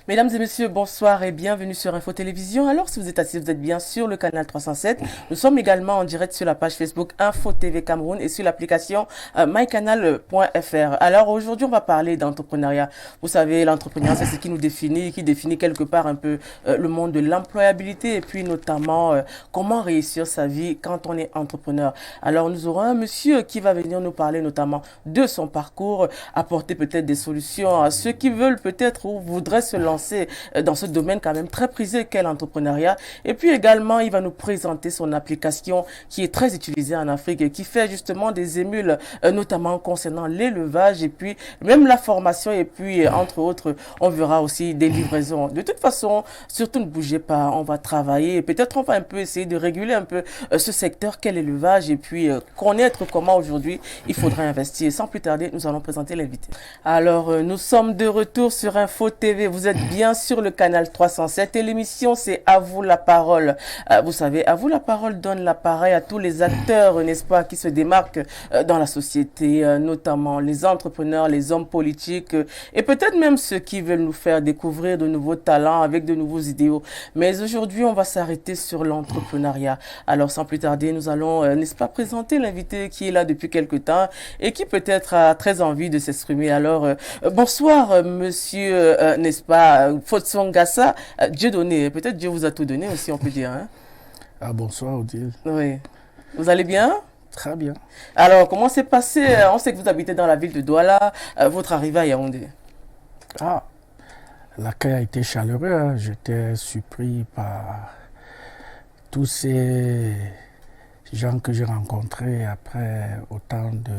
Mesdames et messieurs, bonsoir et bienvenue sur Info Télévision. Alors, si vous êtes assis, vous êtes bien sur le canal 307. Nous sommes également en direct sur la page Facebook Info TV Cameroun et sur l'application mycanal.fr. Alors, aujourd'hui, on va parler d'entrepreneuriat. Vous savez, l'entrepreneuriat, c'est ce qui nous définit, qui définit quelque part un peu le monde de l'employabilité et puis notamment comment réussir sa vie quand on est entrepreneur. Alors, nous aurons un monsieur qui va venir nous parler notamment de son parcours, apporter peut-être des solutions à ceux qui veulent peut-être ou voudraient se lancer dans ce domaine quand même très prisé qu'est l'entrepreneuriat. Et puis également, il va nous présenter son application qui est très utilisée en Afrique et qui fait justement des émules, notamment concernant l'élevage et puis même la formation et puis entre autres, on verra aussi des livraisons. De toute façon, surtout ne bougez pas, on va travailler et peut-être on va un peu essayer de réguler un peu ce secteur qu'est l'élevage et puis connaître comment aujourd'hui il faudrait investir. Sans plus tarder, nous allons présenter l'invité. Alors, nous sommes de retour sur Info TV. Vous êtes bien sur le canal 307 et l'émission c'est À vous la parole. Vous savez, À vous la parole donne l'appareil à tous les acteurs, n'est-ce pas, qui se démarquent dans la société, notamment les entrepreneurs, les hommes politiques et peut-être même ceux qui veulent nous faire découvrir de nouveaux talents avec de nouveaux idéaux. Mais aujourd'hui, on va s'arrêter sur l'entrepreneuriat. Alors, sans plus tarder, nous allons, n'est-ce pas, présenter l'invité qui est là depuis quelque temps et qui peut-être a très envie de s'exprimer. Alors, bonsoir, monsieur, n'est-ce pas, Fotson Gassa, Dieu donné. Peut-être Dieu vous a tout donné aussi, on peut dire. Hein? Ah, bonsoir, Odile. Oui. Vous allez bien? Très bien. Alors, comment s'est passé? On sait que vous habitez dans la ville de Douala, votre arrivée à Yaoundé. Ah, l'accueil a été chaleureux. Hein. J'étais surpris par tous ces gens que j'ai rencontrés après autant de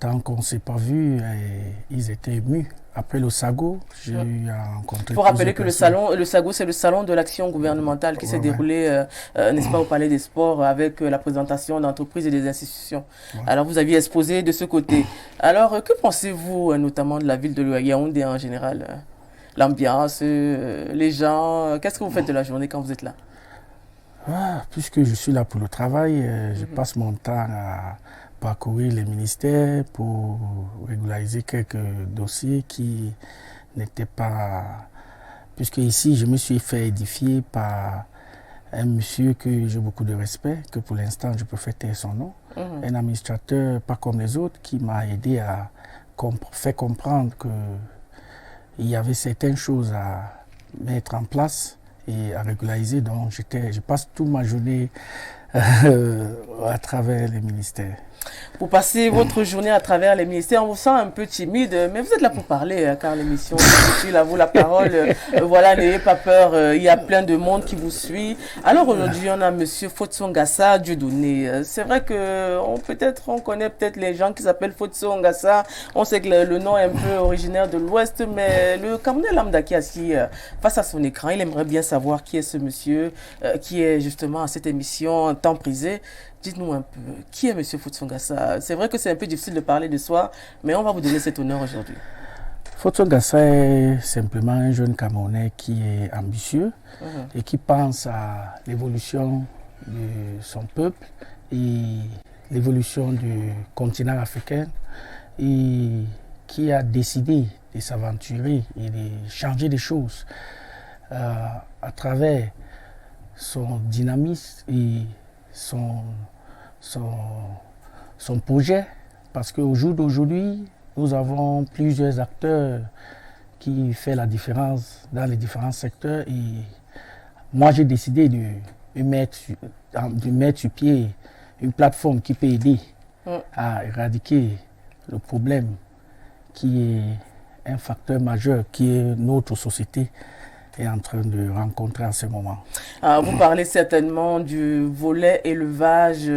temps qu'on ne s'est pas vu. Et ils étaient émus. Après le SAGO, j'ai eu à rencontrer. Il faut rappeler que le SAGO, c'est le salon de l'action gouvernementale qui s'est déroulé, n'est-ce pas, au Palais des Sports avec la présentation d'entreprises et des institutions. Ouais. Alors, vous aviez exposé de ce côté. Alors, que pensez-vous notamment de la ville de Yaoundé en général? L'ambiance, les gens, qu'est-ce que vous faites de la journée quand vous êtes là? Puisque je suis là pour le travail, je passe mon temps à parcourir les ministères pour régulariser quelques dossiers qui n'étaient pas... Puisque ici, je me suis fait édifier par un monsieur que j'ai beaucoup de respect, que pour l'instant, je peux faire taire son nom. Un administrateur pas comme les autres qui m'a aidé à faire comprendre qu'il y avait certaines choses à mettre en place et à régulariser. Donc, je passe toute ma journée à travers les ministères. Vous passez votre journée à travers les ministères, on vous sent un peu timide, mais vous êtes là pour parler, car l'émission, je suis là, vous la parole, voilà, n'ayez pas peur, il y a plein de monde qui vous suit. Alors aujourd'hui, on a monsieur Fotson Gassa Dieudonné. C'est vrai que on connaît peut-être les gens qui s'appellent Fotson Gassa, on sait que le nom est un peu originaire de l'Ouest, mais le Camerounais lambda qui est assis face à son écran, il aimerait bien savoir qui est ce monsieur, qui est justement à cette émission en temps prisé. Dites-nous un peu, qui est M. Fotson Gassa? C'est vrai que c'est un peu difficile de parler de soi, mais on va vous donner cet honneur aujourd'hui. Fotson Gassa est simplement un jeune Camerounais qui est ambitieux et qui pense à l'évolution de son peuple et l'évolution du continent africain et qui a décidé de s'aventurer et de changer des choses à travers son dynamisme et son projet, parce qu'au jour d'aujourd'hui, nous avons plusieurs acteurs qui font la différence dans les différents secteurs et moi j'ai décidé de mettre sur pied une plateforme qui peut aider à éradiquer le problème qui est un facteur majeur qui est notre société est en train de rencontrer en ce moment. Vous parlez certainement du volet élevage.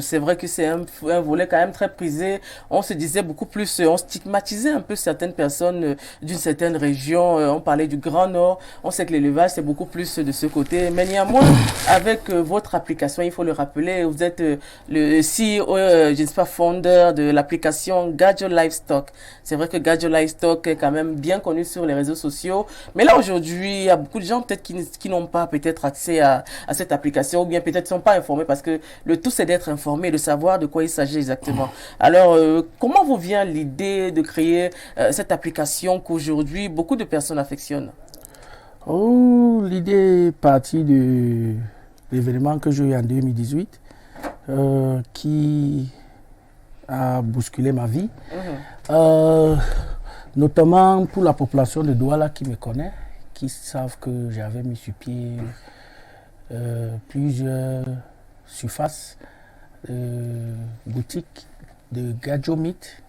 C'est vrai que c'est un volet quand même très prisé. On se disait beaucoup plus, on stigmatisait un peu certaines personnes d'une certaine région. On parlait du Grand Nord. On sait que l'élevage, c'est beaucoup plus de ce côté. Mais néanmoins, avec votre application, il faut le rappeler, vous êtes le CEO, je ne sais pas, founder de l'application Gadget Livestock. C'est vrai que Gadget Livestock est quand même bien connu sur les réseaux sociaux. Mais là, aujourd'hui, il y a beaucoup de gens peut-être qui n'ont pas peut-être accès à cette application ou bien peut-être ne sont pas informés parce que le tout c'est d'être informé, de savoir de quoi il s'agit exactement. Alors, comment vous vient l'idée de créer cette application qu'aujourd'hui beaucoup de personnes affectionnent? Oh, l'idée est partie de l'événement que j'ai eu en 2018 qui a bousculé ma vie. Notamment pour la population de Douala qui me connaît, qui savent que j'avais mis sur pied plusieurs surfaces boutiques de Gadjo Meat.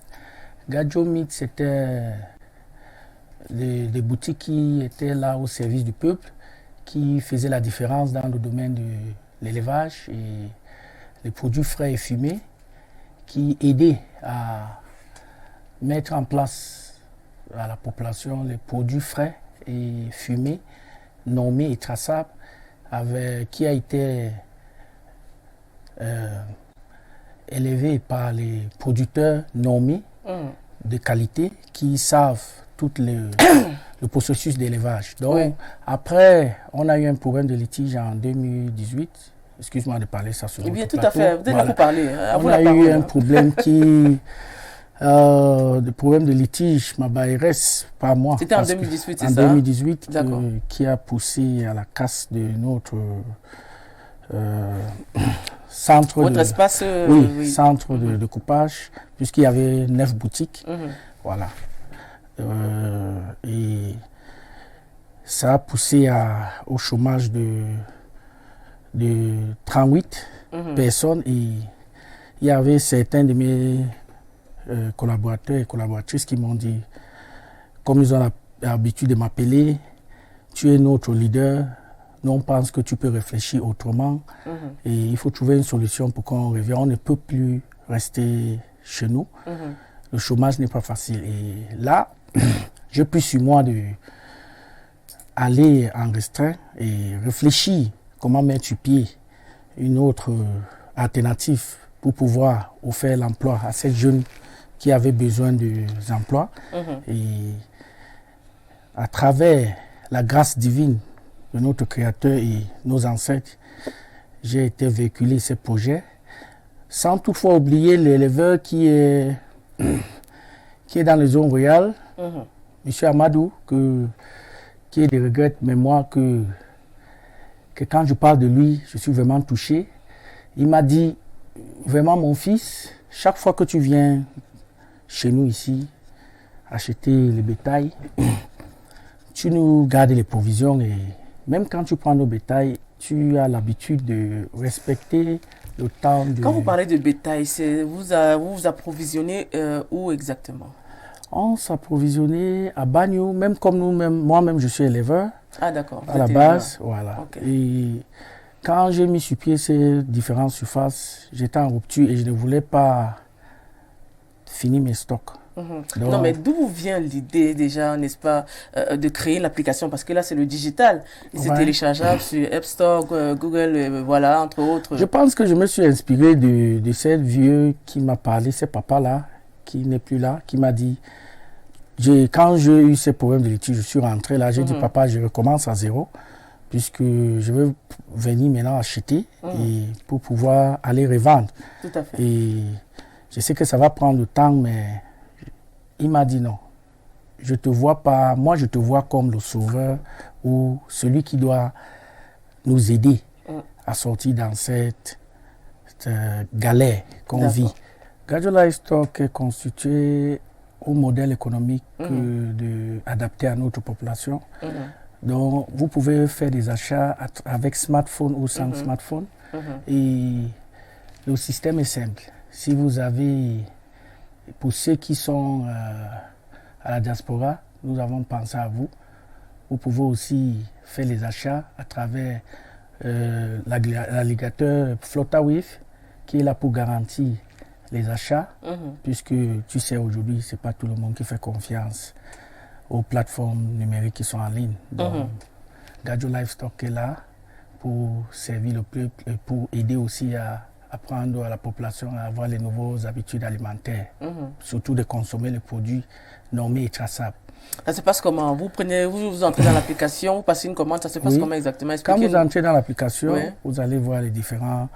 Gadjo Meat, c'était des boutiques qui étaient là au service du peuple, qui faisaient la différence dans le domaine de l'élevage et les produits frais et fumés, qui aidaient à mettre en place à la population les produits frais et fumés, nommés et traçables, qui a été élevé par les producteurs nommés de qualité qui savent tout le processus d'élevage. Donc, après, on a eu un problème de litige en 2018. Excuse-moi de parler ça sur Eh bien, votre tout à plateau. fait. Vous êtes là pour parler. On a eu un problème de problème de litige, RS, pas moi. C'était en 2018, c'est ça? En 2018, qui a poussé à la casse de notre centre, votre espace, centre de coupage, puisqu'il y avait 9 boutiques. Voilà. Et ça a poussé au chômage de 38 personnes. Et il y avait certains de mes collaborateurs et collaboratrices qui m'ont dit, comme ils ont l'habitude de m'appeler, tu es notre leader, nous on pense que tu peux réfléchir autrement et il faut trouver une solution pour qu'on revienne. On ne peut plus rester chez nous. Le chômage n'est pas facile. Et là, j'ai pris sur moi d'aller en restreint et réfléchir comment mettre sur pied une autre alternative pour pouvoir offrir l'emploi à ces jeunes qui avaient besoin d'emploi. Et à travers la grâce divine de notre Créateur et nos ancêtres, j'ai été véhiculer ces projets, sans toutefois oublier l'éleveur qui est dans les zones rurales, M. Amadou, qui est de regret mémoire que quand je parle de lui, je suis vraiment touché. Il m'a dit, vraiment mon fils, chaque fois que tu viens chez nous ici, acheter le bétail, tu nous gardes les provisions et même quand tu prends nos bétails, tu as l'habitude de respecter le temps de... Quand vous parlez de bétail, vous vous approvisionnez où exactement? On s'approvisionnait à Bagno, même comme nous-mêmes, moi-même je suis éleveur. Ah d'accord. À la base, voilà. Okay. Et quand j'ai mis sur pied ces différentes surfaces, j'étais en rupture et je ne voulais pas finir mes stocks. Donc, non, mais d'où vient l'idée déjà, n'est-ce pas, de créer l'application? Parce que là, c'est le digital. C'est téléchargeable sur App Store, Google, voilà, entre autres. Je pense que je me suis inspiré de ce vieux qui m'a parlé, ce papa-là, qui n'est plus là, qui m'a dit, quand j'ai eu ces problèmes de litige, je suis rentré là, j'ai dit, papa, je recommence à zéro, puisque je veux venir maintenant acheter et pour pouvoir aller revendre. Tout à fait. Et je sais que ça va prendre du temps, mais il m'a dit non. Je te vois pas, moi je te vois comme le sauveur ou celui qui doit nous aider à sortir dans cette galère qu'on vit. Gadjo Livestock est constitué au modèle économique adapté à notre population. Donc vous pouvez faire des achats avec smartphone ou sans smartphone. Et le système est simple. Si vous avez, pour ceux qui sont à la diaspora, nous avons pensé à vous. Vous pouvez aussi faire les achats à travers l'alligateur FlottaWave qui est là pour garantir les achats, puisque tu sais aujourd'hui, ce n'est pas tout le monde qui fait confiance aux plateformes numériques qui sont en ligne. Donc, Gadjo Livestock est là pour servir le peuple et pour aider aussi à apprendre à la population à avoir les nouvelles habitudes alimentaires, surtout de consommer les produits normés et traçables. Ça se passe comment? Vous entrez dans l'application, vous passez une commande, ça se passe comment exactement? Quand vous entrez dans l'application, oui. vous allez voir les différents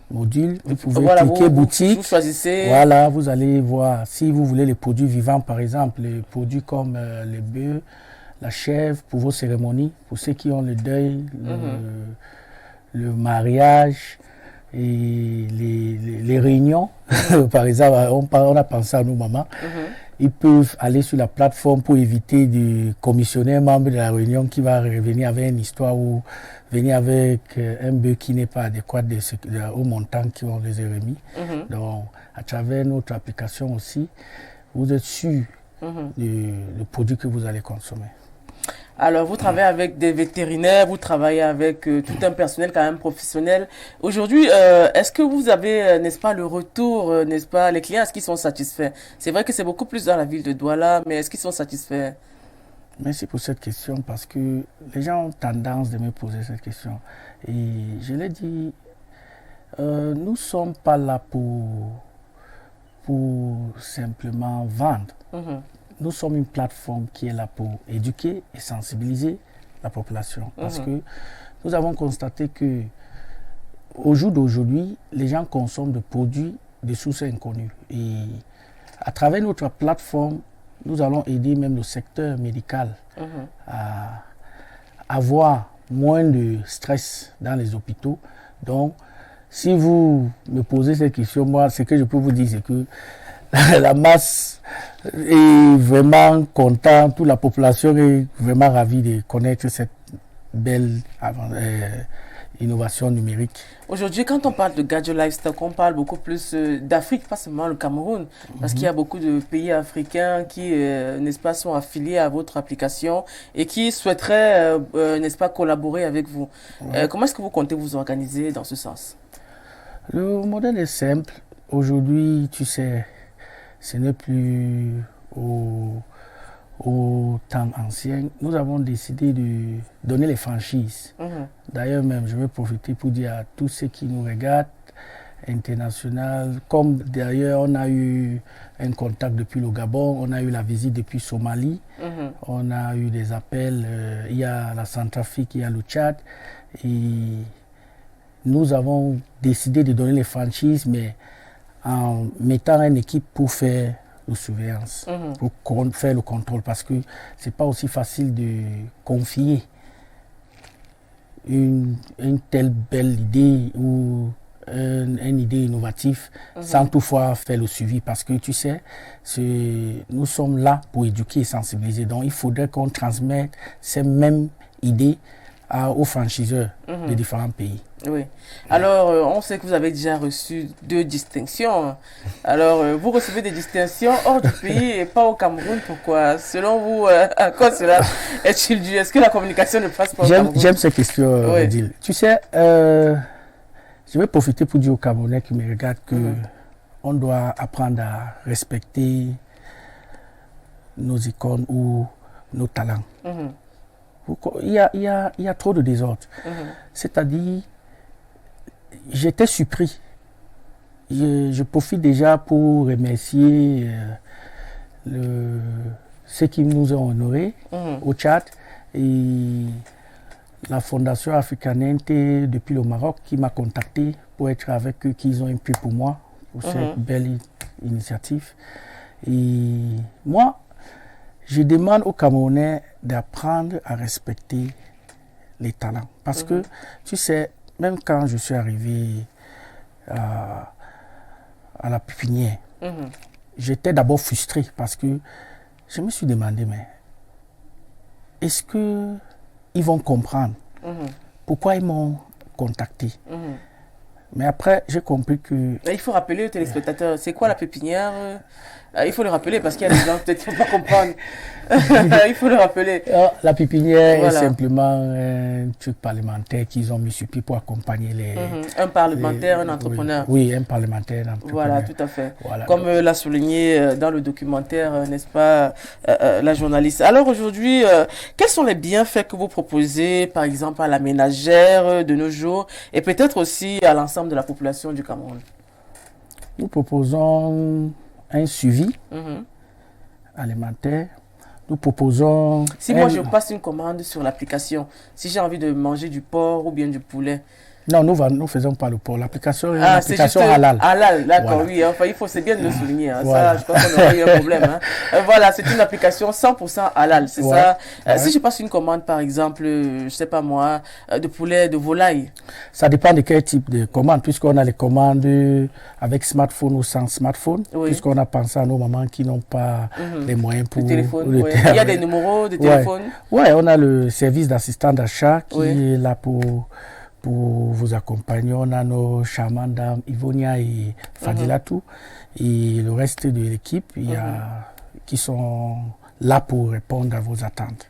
modules. Vous pouvez cliquer boutique. Vous choisissez. Voilà, vous allez voir si vous voulez les produits vivants, par exemple, les produits comme les bœufs, la chèvre pour vos cérémonies, pour ceux qui ont le deuil, le mariage et les réunions. Par exemple, on a pensé à nos mamans. Ils peuvent aller sur la plateforme pour éviter de commissionner un membre de la réunion qui va revenir avec une histoire ou venir avec un bœuf qui n'est pas adéquat au montant qu'on les a remis. Donc, à travers notre application aussi, vous êtes sûr du produit que vous allez consommer. Alors, vous travaillez avec des vétérinaires, vous travaillez avec tout un personnel quand même professionnel. Aujourd'hui, est-ce que vous avez, n'est-ce pas, le retour, n'est-ce pas, les clients, est-ce qu'ils sont satisfaits? C'est vrai que c'est beaucoup plus dans la ville de Douala, mais est-ce qu'ils sont satisfaits? Merci pour cette question parce que les gens ont tendance de me poser cette question. Et je l'ai dit, nous ne sommes pas là pour simplement vendre. Nous sommes une plateforme qui est là pour éduquer et sensibiliser la population. Parce que nous avons constaté que au jour d'aujourd'hui, les gens consomment des produits de sources inconnues. Et à travers notre plateforme, nous allons aider même le secteur médical à avoir moins de stress dans les hôpitaux. Donc, si vous me posez cette question, moi, ce que je peux vous dire, c'est que la masse est vraiment contente, toute la population est vraiment ravie de connaître cette belle innovation numérique. Aujourd'hui, quand on parle de Gadget Livestock, on parle beaucoup plus d'Afrique, pas seulement le Cameroun, parce qu'il y a beaucoup de pays africains qui, n'est-ce pas, sont affiliés à votre application et qui souhaiteraient, n'est-ce pas, collaborer avec vous. Comment est-ce que vous comptez vous organiser dans ce sens? Le modèle est simple. Aujourd'hui, tu sais, ce n'est plus au temps ancien. Nous avons décidé de donner les franchises. D'ailleurs, même, je vais profiter pour dire à tous ceux qui nous regardent, international, comme d'ailleurs, on a eu un contact depuis le Gabon, on a eu la visite depuis Somalie, on a eu des appels, il y a la Centrafrique, il y a le Tchad, et nous avons décidé de donner les franchises, mais en mettant une équipe pour faire la surveillance, pour faire le contrôle, parce que c'est pas aussi facile de confier une telle belle idée ou une idée innovative sans toutefois faire le suivi, parce que tu sais, nous sommes là pour éduquer et sensibiliser, donc il faudrait qu'on transmette ces mêmes idées aux franchiseurs de différents pays. Oui. Alors, on sait que vous avez déjà reçu 2 distinctions. Alors, vous recevez des distinctions hors du pays et pas au Cameroun. Pourquoi? Selon vous, à quoi cela est-il dû? Est-ce que la communication ne passe pas au Cameroun? J'aime ces questions, Odile. Tu sais, je vais profiter pour dire aux Camerounais qui me regardent que on doit apprendre à respecter nos icônes ou nos talents. Il y a trop de désordre. C'est-à-dire, j'étais surpris. Je profite déjà pour remercier ceux qui nous ont honorés au Tchad et la Fondation Africanente depuis le Maroc qui m'a contacté pour être avec eux, qu'ils ont un prix pour moi, pour cette belle initiative. Et moi, je demande aux Camerounais d'apprendre à respecter les talents. Parce que, tu sais, même quand je suis arrivé à la pépinière, j'étais d'abord frustré parce que je me suis demandé, mais est-ce qu'ils vont comprendre pourquoi ils m'ont contacté? Mais après, j'ai compris que... Il faut rappeler aux téléspectateurs, c'est quoi la pépinière? Il faut le rappeler parce qu'il y a des gens peut-être qui ne vont pas comprendre. Il faut le rappeler. La pépinière Voilà. est simplement un truc parlementaire qu'ils ont mis sur pied pour accompagner les... Un parlementaire, un entrepreneur. Oui, un parlementaire, un entrepreneur. Voilà, tout à fait. Voilà. Comme l'a souligné dans le documentaire, n'est-ce pas, la journaliste. Alors aujourd'hui, quels sont les bienfaits que vous proposez, par exemple, à la ménagère de nos jours et peut-être aussi à l'ensemble de la population du Cameroun? Nous proposons un suivi alimentaire. Nous proposons... Si moi je passe une commande sur l'application, si j'ai envie de manger du porc ou bien du poulet. Non, nous ne faisons pas le porc. L'application est une c'est application juste halal. Halal, d'accord, Voilà. oui. Enfin, c'est bien de le souligner. Hein. Voilà. Ça, je pense qu'on aurait eu un problème. Hein. Voilà, c'est une application 100% halal, c'est ça. Si je passe une commande, par exemple, je sais pas moi, de poulet, de volaille. Ça dépend de quel type de commande, puisqu'on a les commandes avec smartphone ou sans smartphone, puisqu'on a pensé à nos mamans qui n'ont pas les moyens pour... Le téléphone, Il y a des numéros de téléphone. Oui, on a le service d'assistant d'achat qui est là pour vous accompagner. On a nos charmantes dames, Ivonia et Fadilatou, et le reste de l'équipe qui sont là pour répondre à vos attentes.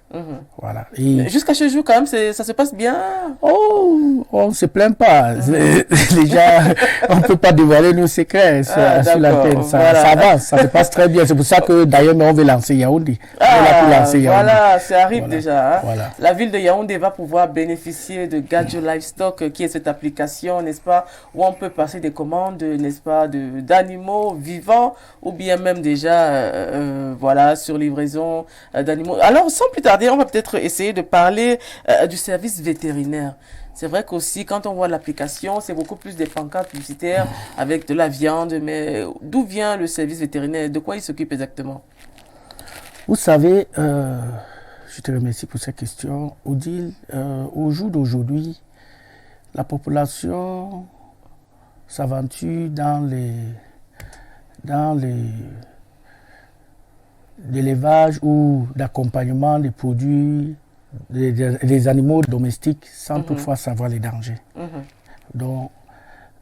Voilà. Et jusqu'à ce jour, quand même, ça se passe bien. Oh, on ne se plaint pas. Déjà, on ne peut pas dévoiler nos secrets sur l'antenne. Ça avance, ça se passe très bien. C'est pour ça que d'ailleurs, on veut lancer Yaoundé. Voilà, ça arrive déjà. Hein. Voilà. La ville de Yaoundé va pouvoir bénéficier de Gadget Livestock, qui est cette application, n'est-ce pas, où on peut passer des commandes, n'est-ce pas, d'animaux vivants, ou bien même déjà, voilà, sur livraison d'animaux. Alors, sans plus tarder, on va peut-être essayer de parler du service vétérinaire. C'est vrai qu'aussi, quand on voit l'application, c'est beaucoup plus des pancartes publicitaires avec de la viande. Mais d'où vient le service vétérinaire? De quoi il s'occupe exactement? Vous savez, je te remercie pour cette question. Odile, au jour d'aujourd'hui, la population s'aventure dans l'élevage ou d'accompagnement des produits, des animaux domestiques sans toutefois savoir les dangers. Donc,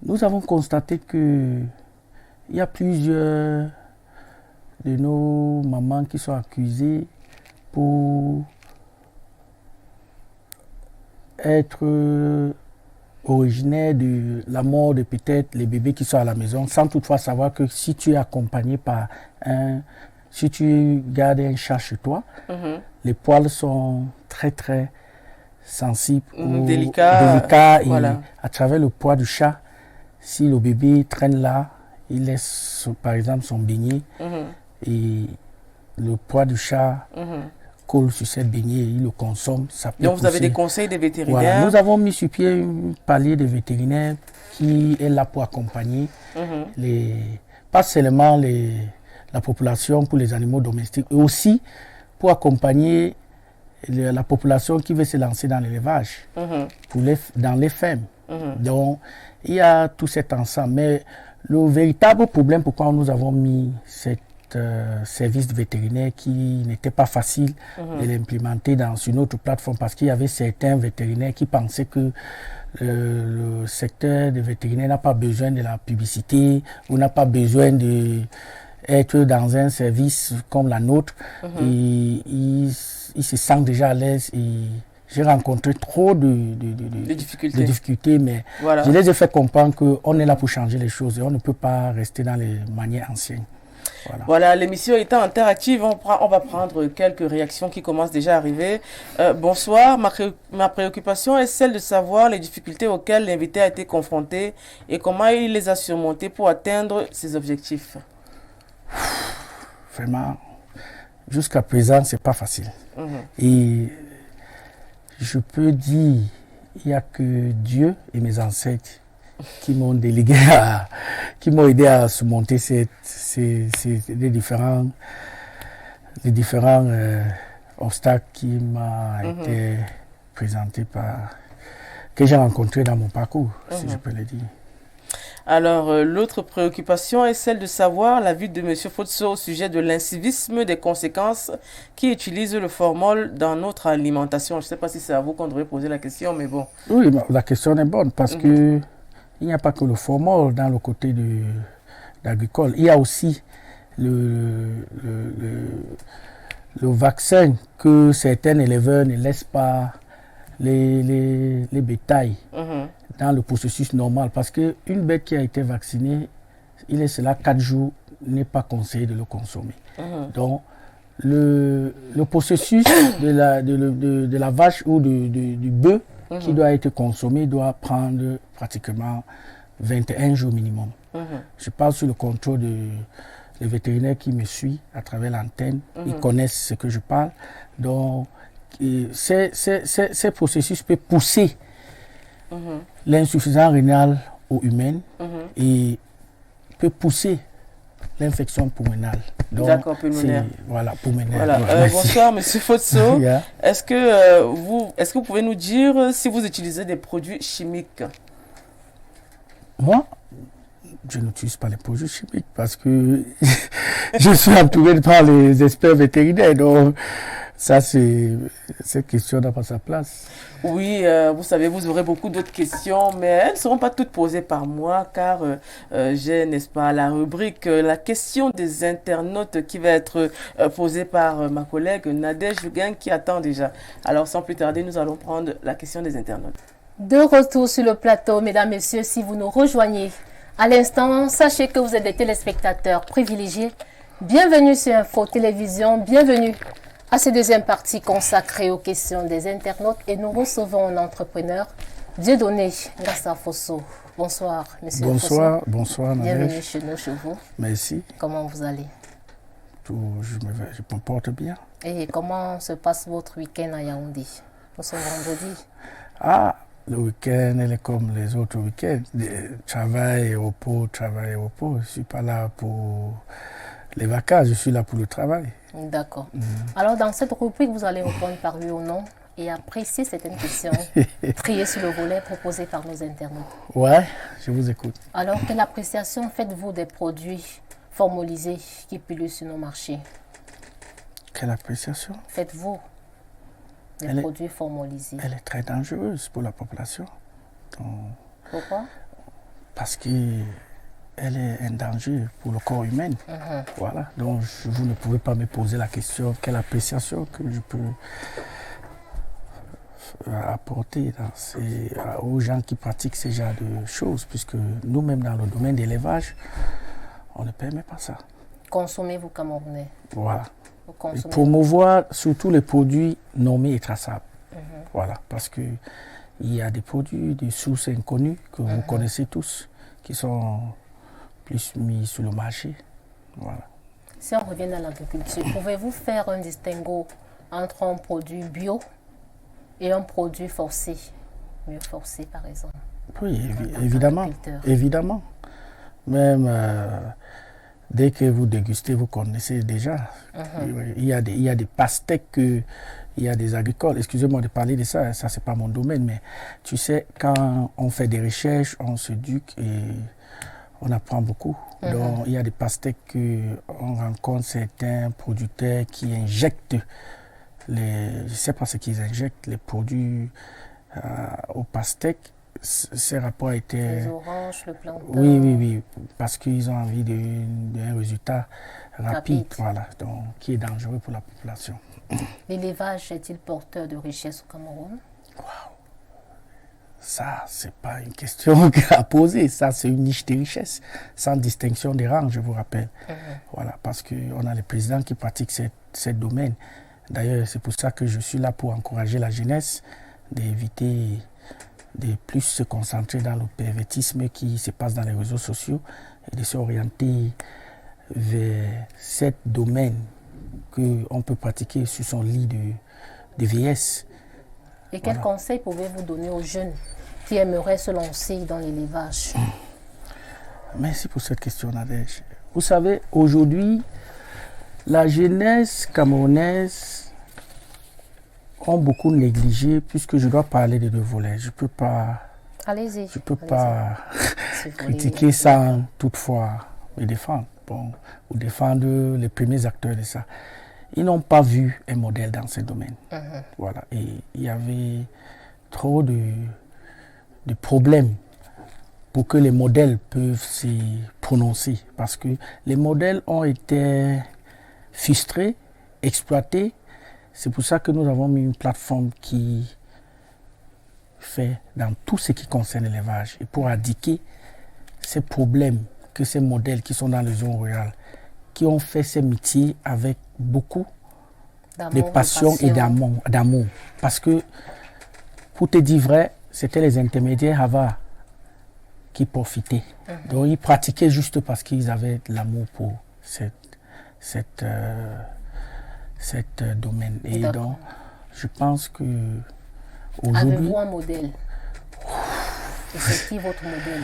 nous avons constaté qu'il y a plusieurs de nos mamans qui sont accusées pour être originaires de la mort de peut-être les bébés qui sont à la maison, sans toutefois savoir que si tu es accompagné par si tu gardes un chat chez toi, les poils sont très très sensibles, délicats et à travers le poids du chat, si le bébé traîne là, il laisse par exemple son beignet et le poids du chat colle sur cette beignet et il le consomme. Ça peut Donc vous avez pousser. des conseils des vétérinaires? Voilà. Nous avons mis sur pied un palier de vétérinaires qui est là pour accompagner pas seulement la population pour les animaux domestiques, mais aussi pour accompagner la population qui veut se lancer dans l'élevage, dans les fermes. Donc, il y a tout cet ensemble. Mais le véritable problème, pourquoi nous avons mis cet service vétérinaire qui n'était pas facile de l'implémenter sur notre plateforme, parce qu'il y avait certains vétérinaires qui pensaient que le secteur des vétérinaires n'a pas besoin de la publicité ou n'a pas besoin d'être dans un service comme la nôtre. Et ils se sentent déjà à l'aise et j'ai rencontré trop de difficultés, mais je les ai fait comprendre qu'on est là pour changer les choses et on ne peut pas rester dans les manières anciennes. Voilà, l'émission étant interactive, on va prendre quelques réactions qui commencent déjà à arriver. Bonsoir, ma préoccupation est celle de savoir les difficultés auxquelles l'invité a été confronté et comment il les a surmontées pour atteindre ses objectifs. Vraiment, jusqu'à présent, c'est pas facile. Et je peux dire, il n'y a que Dieu et mes ancêtres qui m'ont délégué qui m'ont aidé à surmonter les différents obstacles qui m'ont été présentés que j'ai rencontrés dans mon parcours, si je peux le dire. Alors, l'autre préoccupation est celle de savoir l'avis de M. Fotso au sujet de l'incivisme des conséquences qui utilisent le formol dans notre alimentation. Je ne sais pas si c'est à vous qu'on devrait poser la question, mais bon. Oui, la question est bonne parce que il n'y a pas que le formol dans le côté d'agricole. Il y a aussi le vaccin que certains éleveurs ne laissent pas les bétails dans le processus normal. Parce qu'une bête qui a été vaccinée, il est cela 4 jours, n'est pas conseillé de le consommer. Donc, le processus de la vache ou du bœuf qui doit être consommé doit prendre pratiquement 21 jours minimum. Je parle sous le contrôle des vétérinaires qui me suivent à travers l'antenne. Ils connaissent ce que je parle. Donc, ces processus peuvent pousser l'insuffisance rénale aux humains et peut pousser l'infection pulmonale. D'accord, pulmonaire. Voilà, pulmonaire. Voilà. Bonsoir, Monsieur Fotso. Yeah. Est-ce que vous pouvez nous dire si vous utilisez des produits chimiques? Moi, je n'utilise pas les produits chimiques parce que je suis entouré par les experts vétérinaires. Donc, ça, cette question n'a pas sa place. Oui, vous savez, vous aurez beaucoup d'autres questions, mais elles ne seront pas toutes posées par moi, car j'ai, n'est-ce pas, la rubrique, la question des internautes qui va être posée par ma collègue Nadège Jugain qui attend déjà. Alors, sans plus tarder, nous allons prendre la question des internautes. De retour sur le plateau, mesdames, messieurs, si vous nous rejoignez à l'instant, sachez que vous êtes des téléspectateurs privilégiés. Bienvenue sur Info Télévision, bienvenue à cette deuxième partie consacrée aux questions des internautes et nous recevons un entrepreneur, Dieudonné Ngassa Fosso. Bonsoir, monsieur Bonsoir, Fosso. Bonsoir, bienvenue chez nous, chez vous. Merci. Comment vous allez? Je me porte bien. Et comment se passe votre week-end à Yaoundé? Nous sommes vendredi. Ah, le week-end, elle est comme les autres week-ends. Travail et repos, travail et repos. Je ne suis pas là pour les vacances, je suis là pour le travail. D'accord. Alors, dans cette rubrique, vous allez répondre par oui ou non et apprécier certaines questions triées sur le volet proposées par nos internautes. Ouais, je vous écoute. Alors, quelle appréciation faites-vous des produits formalisés qui pullulent sur nos marchés? Quelle appréciation Faites-vous des produits formalisés? Elle est très dangereuse pour la population. Donc, pourquoi? Parce que elle est un danger pour le corps humain. Voilà. Donc, vous ne pouvez pas me poser la question quelle appréciation que je peux apporter aux gens qui pratiquent ce genre de choses, puisque nous-mêmes, dans le domaine d'élevage, on ne permet pas ça. Consommez-vous Camerounais? Voilà. Promouvoir surtout les produits nommés et traçables. Voilà. Parce qu'il y a des produits de sources inconnues que vous connaissez tous, qui sont plus mis sur le marché. Voilà. Si on revient à l'agriculture, pouvez-vous faire un distinguo entre un produit bio et un produit forcé, mieux forcé par exemple? Oui, évidemment. Même dès que vous dégustez, vous connaissez déjà. Il y a des pastèques il y a des agricoles. Excusez-moi de parler de ça, ça c'est pas mon domaine, mais tu sais, quand on fait des recherches, on s'éduque et on apprend beaucoup. Donc, il y a des pastèques qu'on rencontre certains producteurs qui injectent je ne sais pas ce qu'ils injectent, les produits aux pastèques. Ces rapports étaient... Les oranges, le plantain. Oui, parce qu'ils ont envie d'un résultat rapide, voilà, donc, qui est dangereux pour la population. L'élevage est-il porteur de richesse au Cameroun? Waouh! Ça, c'est pas une question à poser. Ça, c'est une niche de richesse, sans distinction des rangs, je vous rappelle. Voilà, parce qu'on a les présidents qui pratiquent ce domaine. D'ailleurs, c'est pour ça que je suis là pour encourager la jeunesse d'éviter de plus se concentrer dans le pervertisme qui se passe dans les réseaux sociaux et de s'orienter vers ce domaine qu'on peut pratiquer sur son lit de vieillesse. Et quels conseils pouvez-vous donner aux jeunes qui aimeraient se lancer dans l'élevage? Merci pour cette question, Nadège. Vous savez, aujourd'hui, la jeunesse camerounaise a beaucoup négligé, puisque je dois parler de deux volets. Je ne peux pas, critiquer sans toutefois me défendre, ou défendre les premiers acteurs de ça. Ils n'ont pas vu un modèle dans ce domaine. Voilà. Et il y avait trop de problèmes pour que les modèles peuvent s'y prononcer. Parce que les modèles ont été frustrés, exploités. C'est pour ça que nous avons mis une plateforme qui fait dans tout ce qui concerne l'élevage et pour indiquer ces problèmes que ces modèles qui sont dans les zones rurales, qui ont fait ces métiers avec beaucoup de passion et d'amour. Parce que, pour te dire vrai, c'était les intermédiaires avant qui profitaient. Donc ils pratiquaient juste parce qu'ils avaient de l'amour pour cette domaine. Et donc, je pense que aujourd'hui... Avez-vous un modèle? Et c'est qui votre modèle?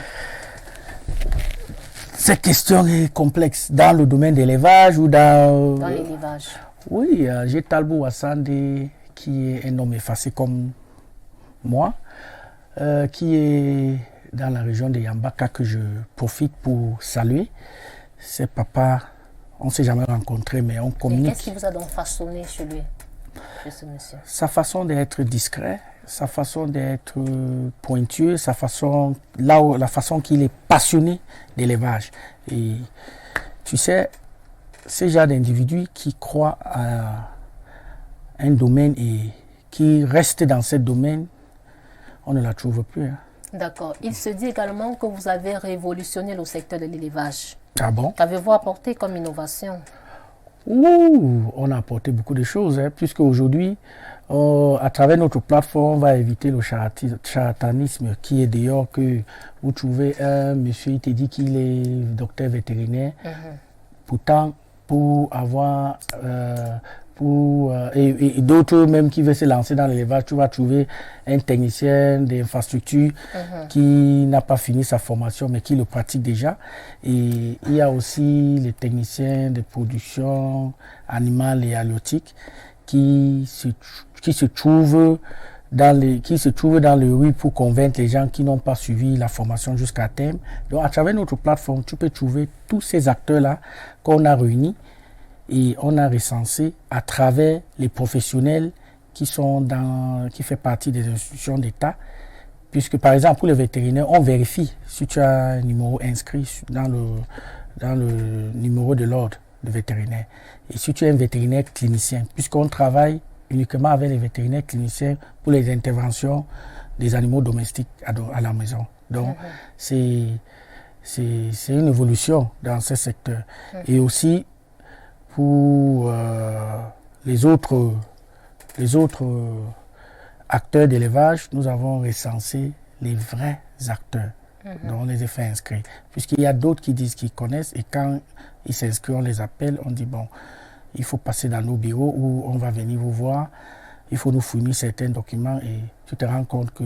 Cette question est complexe. Dans le domaine de l'élevage ou dans... Dans l'élevage. Oui, j'ai Talbot Assande, qui est un homme effacé comme moi, qui est dans la région de Yambaka, que je profite pour saluer. C'est papa, on ne s'est jamais rencontrés, mais on communique. Qu'est-ce qui vous a donc façonné chez lui, chez ce monsieur? Sa façon d'être discret, sa façon d'être pointueux, la façon qu'il est passionné d'élevage. Et tu sais, ces genre d'individus qui croient à un domaine et qui restent dans ce domaine, on ne la trouve plus. Hein. D'accord. Il se dit également que vous avez révolutionné le secteur de l'élevage. Ah bon? Qu'avez-vous apporté comme innovation? Ouh, on a apporté beaucoup de choses, hein, puisque aujourd'hui, à travers notre plateforme, on va éviter le charlatanisme qui est dehors, que vous trouvez un monsieur, il te dit qu'il est docteur vétérinaire. Pourtant, pour avoir... et d'autres même qui veulent se lancer dans l'élevage, tu vas trouver un technicien d'infrastructure qui n'a pas fini sa formation mais qui le pratique déjà. Et il y a aussi les techniciens de production animale et halieutique qui se trouvent dans les rues pour convaincre les gens qui n'ont pas suivi la formation jusqu'à terme. Donc à travers notre plateforme, tu peux trouver tous ces acteurs-là qu'on a réunis et on a recensé à travers les professionnels qui fait partie des institutions d'État. Puisque par exemple pour les vétérinaires, on vérifie si tu as un numéro inscrit dans le numéro de l'ordre de vétérinaire. Et si tu es un vétérinaire clinicien, puisqu'on travaille uniquement avec les vétérinaires cliniciens pour les interventions des animaux domestiques à la maison. Donc c'est une évolution dans ce secteur. Et aussi pour les autres acteurs d'élevage, nous avons recensé les vrais acteurs dont les effets inscrits. Puisqu'il y a d'autres qui disent qu'ils connaissent et quand ils s'inscrivent, on les appelle, on dit bon, il faut passer dans nos bureaux où on va venir vous voir, il faut nous fournir certains documents et tu te rends compte que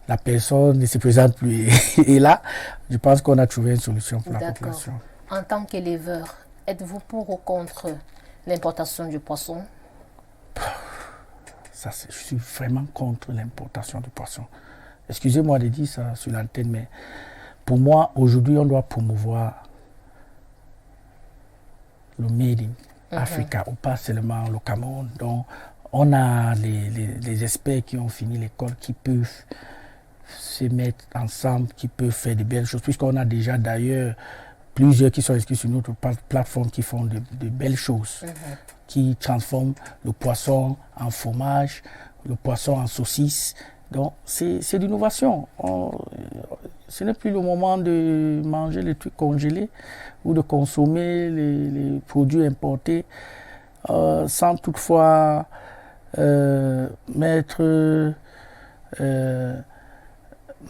la personne ne se présente plus. Et là, je pense qu'on a trouvé une solution pour la population. En tant qu'éleveur, êtes-vous pour ou contre l'importation du poisson? Je suis vraiment contre l'importation du poisson. Excusez-moi de dire ça sur l'antenne, mais pour moi, aujourd'hui, on doit promouvoir le Made in Africa, ou pas seulement le Cameroun. Donc, on a les experts qui ont fini l'école qui peuvent se mettre ensemble, qui peuvent faire de belles choses, puisqu'on a déjà d'ailleurs plusieurs qui sont inscrits sur notre plateforme qui font de belles choses, qui transforment le poisson en fromage, le poisson en saucisse. Donc, c'est de l'innovation. Ce n'est plus le moment de manger les trucs congelés ou de consommer les produits importés sans toutefois mettre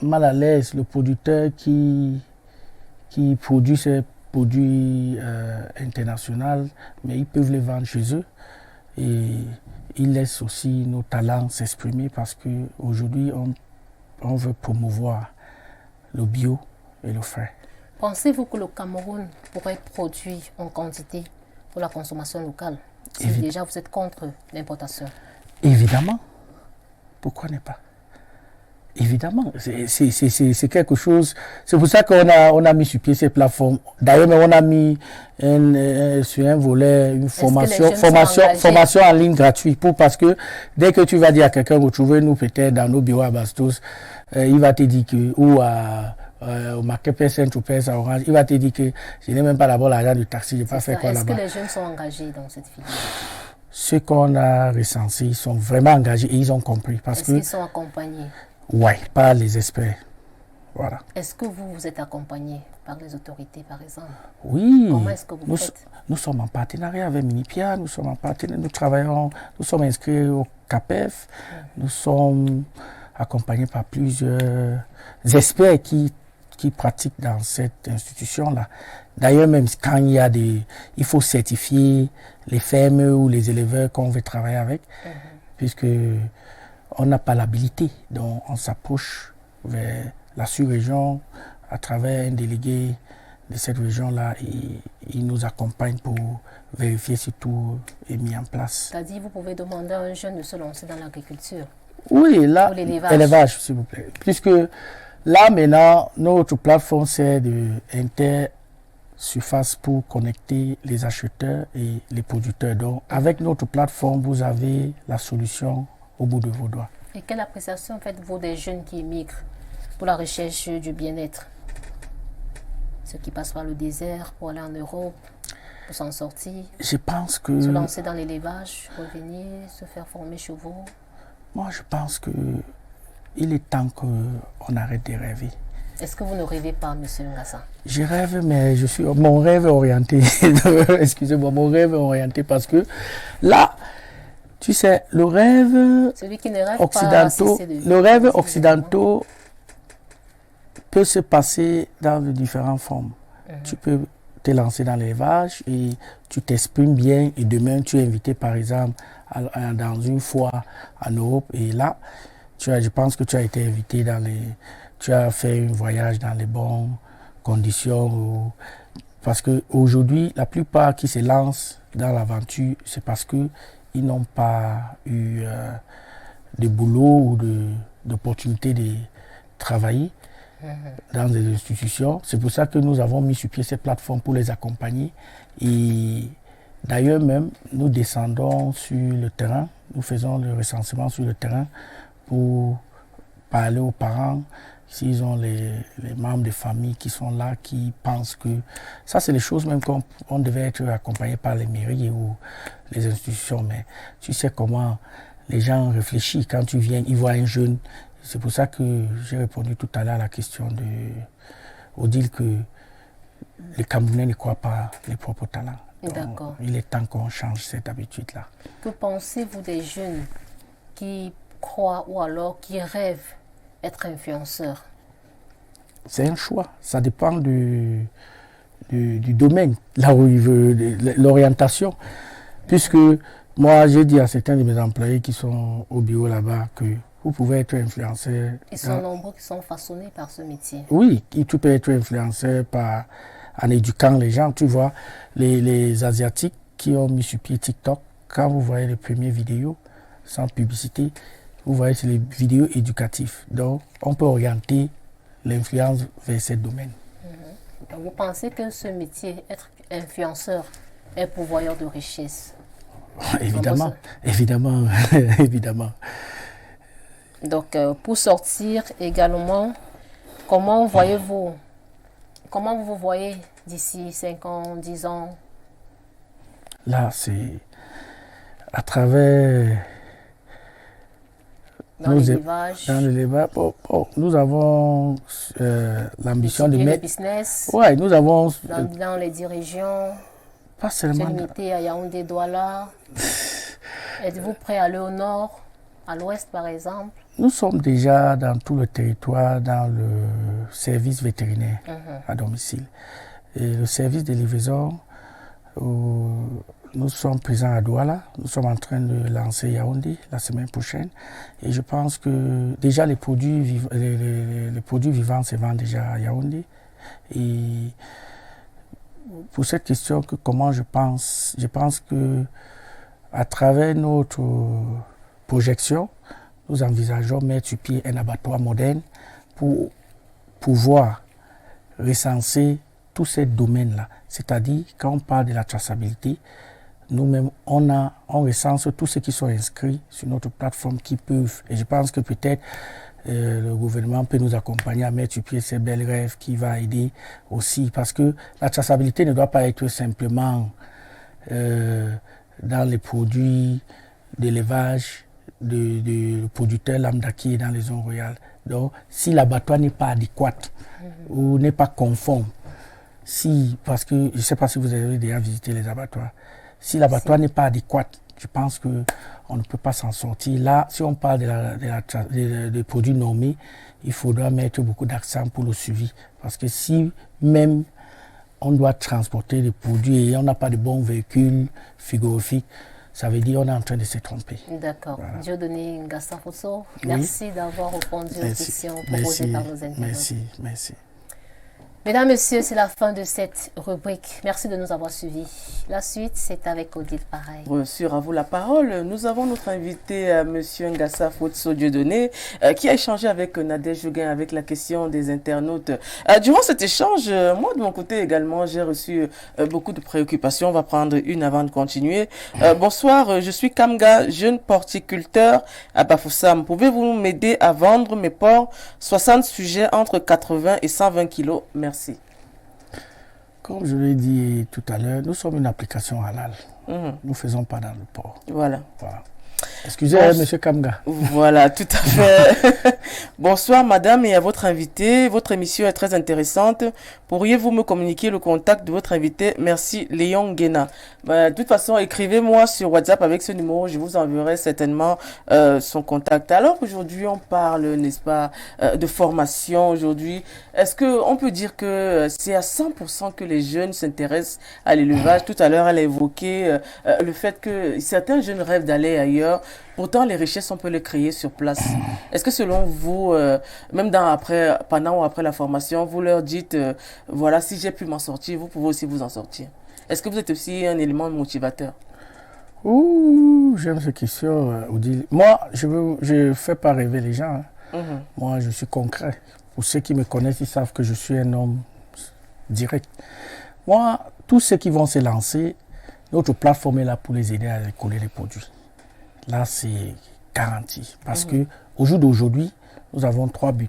mal à l'aise le producteur qui produit ces produits internationaux, mais ils peuvent les vendre chez eux et ils laissent aussi nos talents s'exprimer parce qu'aujourd'hui on veut promouvoir le bio et le frais. Pensez-vous que le Cameroun pourrait produire en quantité pour la consommation locale si déjà vous êtes contre l'importation? Évidemment. Pourquoi ne pas? Évidemment, c'est quelque chose. C'est pour ça qu'on a mis sur pied ces plateformes. D'ailleurs, on a mis sur un volet une formation en ligne gratuite parce que dès que tu vas dire à quelqu'un retrouvez-nous peut-être dans nos bureaux à Bastos, il va te dire que ou à au market Saint-Tropez à Orange, il va te dire que je n'ai même pas d'abord l'argent du taxi, je n'ai pas fait quoi là-bas. Est-ce que les jeunes sont engagés dans cette filière? Ceux qu'on a recensés, ils sont vraiment engagés et ils ont compris. Est-ce qu'ils sont accompagnés? Oui, par les experts. Voilà. Est-ce que vous êtes accompagné par les autorités, par exemple? Oui. Comment est-ce que vous faites? Nous sommes en partenariat avec Minipia, nous sommes inscrits au CAPEF, nous sommes accompagnés par plusieurs experts qui pratiquent dans cette institution-là. D'ailleurs, même quand il faut certifier les fermes ou les éleveurs qu'on veut travailler avec, puisque on n'a pas l'habilité. Donc, on s'approche vers la sous-région à travers un délégué de cette région-là et il nous accompagne pour vérifier si tout est mis en place. C'est-à-dire, vous pouvez demander à un jeune de se lancer dans l'agriculture? Oui, là, l'élevage, s'il vous plaît. Puisque là, maintenant, notre plateforme sert d'intersurface pour connecter les acheteurs et les producteurs. Donc, avec notre plateforme, vous avez la solution au bout de vos doigts. Et quelle appréciation faites-vous des jeunes qui émigrent pour la recherche du bien-être? Ceux qui passent par le désert pour aller en Europe, pour s'en sortir? Je pense que... Se lancer dans l'élevage, revenir, se faire former chez vous? Moi, je pense qu'il est temps qu'on arrête de rêver. Est-ce que vous ne rêvez pas, M. Ngassa? Je rêve, mais mon rêve est orienté. Excusez-moi, mon rêve est orienté parce que là, tu sais, le rêve occidentaux peut se passer dans de différentes formes. Tu peux te lancer dans l'élevage et tu t'exprimes bien et demain tu es invité par exemple dans une foire en Europe et là, je pense que tu as été invité tu as fait un voyage dans les bonnes conditions parce qu'aujourd'hui, la plupart qui se lancent dans l'aventure, c'est parce qu'ils n'ont pas eu de boulot ou d'opportunité de travailler dans des institutions. C'est pour ça que nous avons mis sur pied cette plateforme pour les accompagner. Et d'ailleurs même, nous descendons sur le terrain, nous faisons le recensement sur le terrain pour parler aux parents s'ils ont les membres de famille qui sont là, qui pensent que... Ça, c'est les choses même qu'on devait être accompagné par les mairies ou les institutions. Mais tu sais comment les gens réfléchissent quand tu viens, ils voient un jeune. C'est pour ça que j'ai répondu tout à l'heure à la question de Odile que les Camerounais ne croient pas les propres talents. D'accord. Il est temps qu'on change cette habitude-là. Que pensez-vous des jeunes qui croient ou alors qui rêvent être influenceurs? C'est un choix. Ça dépend du domaine, là où il veut, l'orientation. Puisque moi, j'ai dit à certains de mes employés qui sont au bureau là-bas que vous pouvez être influenceur. Ils sont nombreux qui sont façonnés par ce métier. Oui, tu peux être influenceur en éduquant les gens. Tu vois, les Asiatiques qui ont mis sur pied TikTok, quand vous voyez les premières vidéos sans publicité, vous voyez, c'est les vidéos éducatives. Donc, on peut orienter l'influence vers ce domaine. Donc, vous pensez que ce métier, être influenceur, est pourvoyeur de richesse? Évidemment, évidemment, évidemment. Donc, pour sortir également, comment vous voyez d'ici 5 ans, 10 ans? Là, c'est à travers... Dans l'élevage. Nous avons l'ambition de mettre... business. Ouais, nous avons... Dans les dirigeants. Pas seulement... limité à Yaoundé, Douala. Êtes-vous prêt à aller au nord, à l'ouest par exemple? Nous sommes déjà dans tout le territoire, dans le service vétérinaire à domicile. Et le service de livraison, nous sommes présents à Douala. Nous sommes en train de lancer Yaoundé la semaine prochaine. Et je pense que déjà les produits vivants se vendent déjà à Yaoundé. Et pour cette question, comment je pense que à travers notre projection, nous envisageons mettre sur pied un abattoir moderne pour pouvoir recenser tous ces domaines-là. C'est-à-dire, quand on parle de la traçabilité, nous-mêmes, on recense tous ceux qui sont inscrits sur notre plateforme qui peuvent. Et je pense que peut-être le gouvernement peut nous accompagner à mettre sur pied ces belles rêves qui va aider aussi. Parce que la traçabilité ne doit pas être simplement dans les produits d'élevage de producteurs lambda qui est dans les zones rurales. Donc, si l'abattoir n'est pas adéquat ou n'est pas conforme, parce que je ne sais pas si vous avez déjà visité les abattoirs, si l'abattoir n'est pas adéquat, je pense qu'on ne peut pas s'en sortir. Là, si on parle de produits normés, il faudra mettre beaucoup d'accent pour le suivi. Parce que si même on doit transporter des produits et on n'a pas de bons véhicules frigorifiques, ça veut dire qu'on est en train de se tromper. D'accord. Voilà. Dieudonné Ngassa-Fosso, merci d'avoir répondu aux questions proposées Merci. par nos internautes. Merci. Mesdames, Messieurs, c'est la fin de cette rubrique. Merci de nous avoir suivis. La suite, c'est avec Odile Pareil. Bien sûr, à vous la parole. Nous avons notre invité, M. Ngassa-Fosso Dieudonné, qui a échangé avec Nadège Joguin avec la question des internautes. Durant cet échange, moi, de mon côté également, j'ai reçu beaucoup de préoccupations. On va prendre une avant de continuer. Bonsoir, je suis Kamga, jeune porciculteur à Bafoussam. Pouvez-vous m'aider à vendre mes porcs 60 sujets entre 80 et 120 kilos? Merci. Comme je l'ai dit tout à l'heure, nous sommes une application halal. Nous ne faisons pas dans le porc. Voilà. Excusez, monsieur Kamga. Voilà, tout à fait. Bonsoir, madame, et à votre invité. Votre émission est très intéressante. Pourriez-vous me communiquer le contact de votre invité? Merci, Léon Guéna. De toute façon, écrivez-moi sur WhatsApp avec ce numéro. Je vous enverrai certainement son contact. Alors, aujourd'hui, on parle, n'est-ce pas, de formation aujourd'hui. Est-ce qu'on peut dire que c'est à 100% que les jeunes s'intéressent à l'élevage? Tout à l'heure, elle a évoqué le fait que certains jeunes rêvent d'aller ailleurs. Pourtant, les richesses, on peut les créer sur place. Est-ce que selon vous, même pendant ou après la formation, vous leur dites, voilà, si j'ai pu m'en sortir, vous pouvez aussi vous en sortir? Est-ce que vous êtes aussi un élément motivateur? J'aime cette question, Odile. Moi, je ne fais pas rêver les gens. Moi, je suis concret. Pour ceux qui me connaissent, ils savent que je suis un homme direct. Moi, tous ceux qui vont se lancer, notre plateforme est là pour les aider à coller les produits. Là, c'est garanti. Parce que au jour d'aujourd'hui, nous avons 3 buts.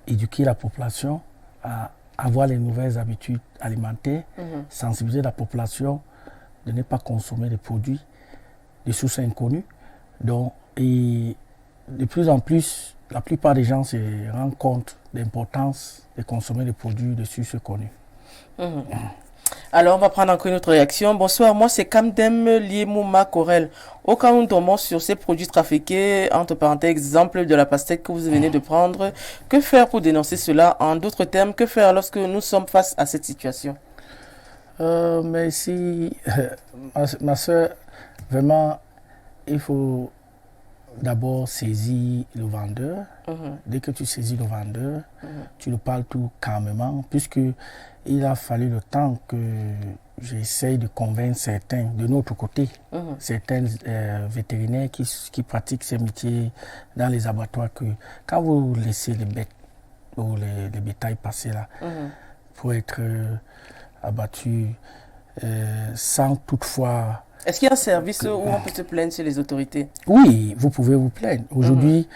Éduquer la population à avoir les nouvelles habitudes alimentaires, sensibiliser la population de ne pas consommer des produits de sources inconnues. Donc, et de plus en plus, la plupart des gens se rendent compte de l'importance de consommer des produits de sources connues. Alors, on va prendre encore une autre réaction. Bonsoir, moi c'est Kamdem Liemouma Corel. Au cas où nous tombons sur ces produits trafiqués, entre parenthèses, exemple de la pastèque que vous venez de prendre, que faire pour dénoncer cela? En d'autres termes, que faire lorsque nous sommes face à cette situation? Mais si, ma soeur, vraiment, il faut d'abord saisir le vendeur. Dès que tu saisis le vendeur, tu le parles tout calmement, puisque il a fallu le temps que j'essaye de convaincre certains de notre côté, certains vétérinaires qui pratiquent ces métiers dans les abattoirs, que quand vous laissez les bêtes ou les bétails passer là, pour être abattus sans toutefois... Est-ce qu'il y a un service où on peut se plaindre chez les autorités? Oui, vous pouvez vous plaindre. Aujourd'hui,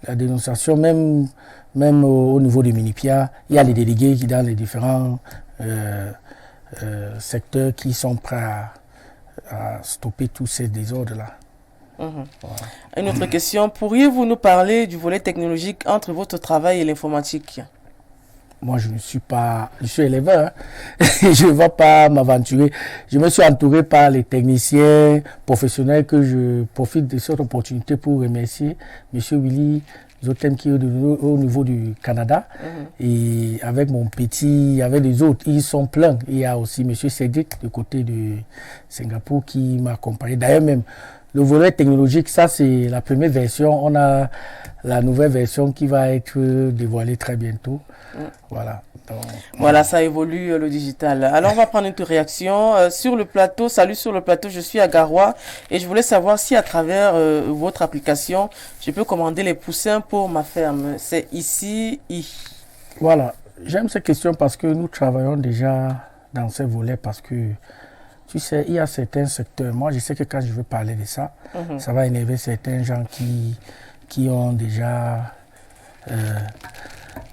la dénonciation, même au niveau du Minipia, il y a les délégués qui dans les différents secteurs qui sont prêts à stopper tous ces désordres-là. Voilà. Une autre question, pourriez-vous nous parler du volet technologique entre votre travail et l'informatique? Moi, je suis éleveur, je ne vais pas m'aventurer. Je me suis entouré par les techniciens professionnels que je profite de cette opportunité pour remercier M. Willy Zotem qui est au niveau du Canada. Et avec mon petit, avec les autres, ils sont pleins. Il y a aussi M. Cédric du côté de Singapour qui m'a accompagné. D'ailleurs, même le volet technologique, ça c'est la première version. On a la nouvelle version qui va être dévoilée très bientôt. Voilà. Donc, voilà, ça évolue le digital. Alors on va prendre une réaction sur le plateau. Salut sur le plateau, je suis à Garoua et je voulais savoir si à travers votre application, je peux commander les poussins pour ma ferme. C'est ici. Voilà, j'aime cette question parce que nous travaillons déjà dans ces volets parce que Tu sais, il y a certains secteurs. Moi, je sais que quand je veux parler de ça, ça va énerver certains gens qui ont déjà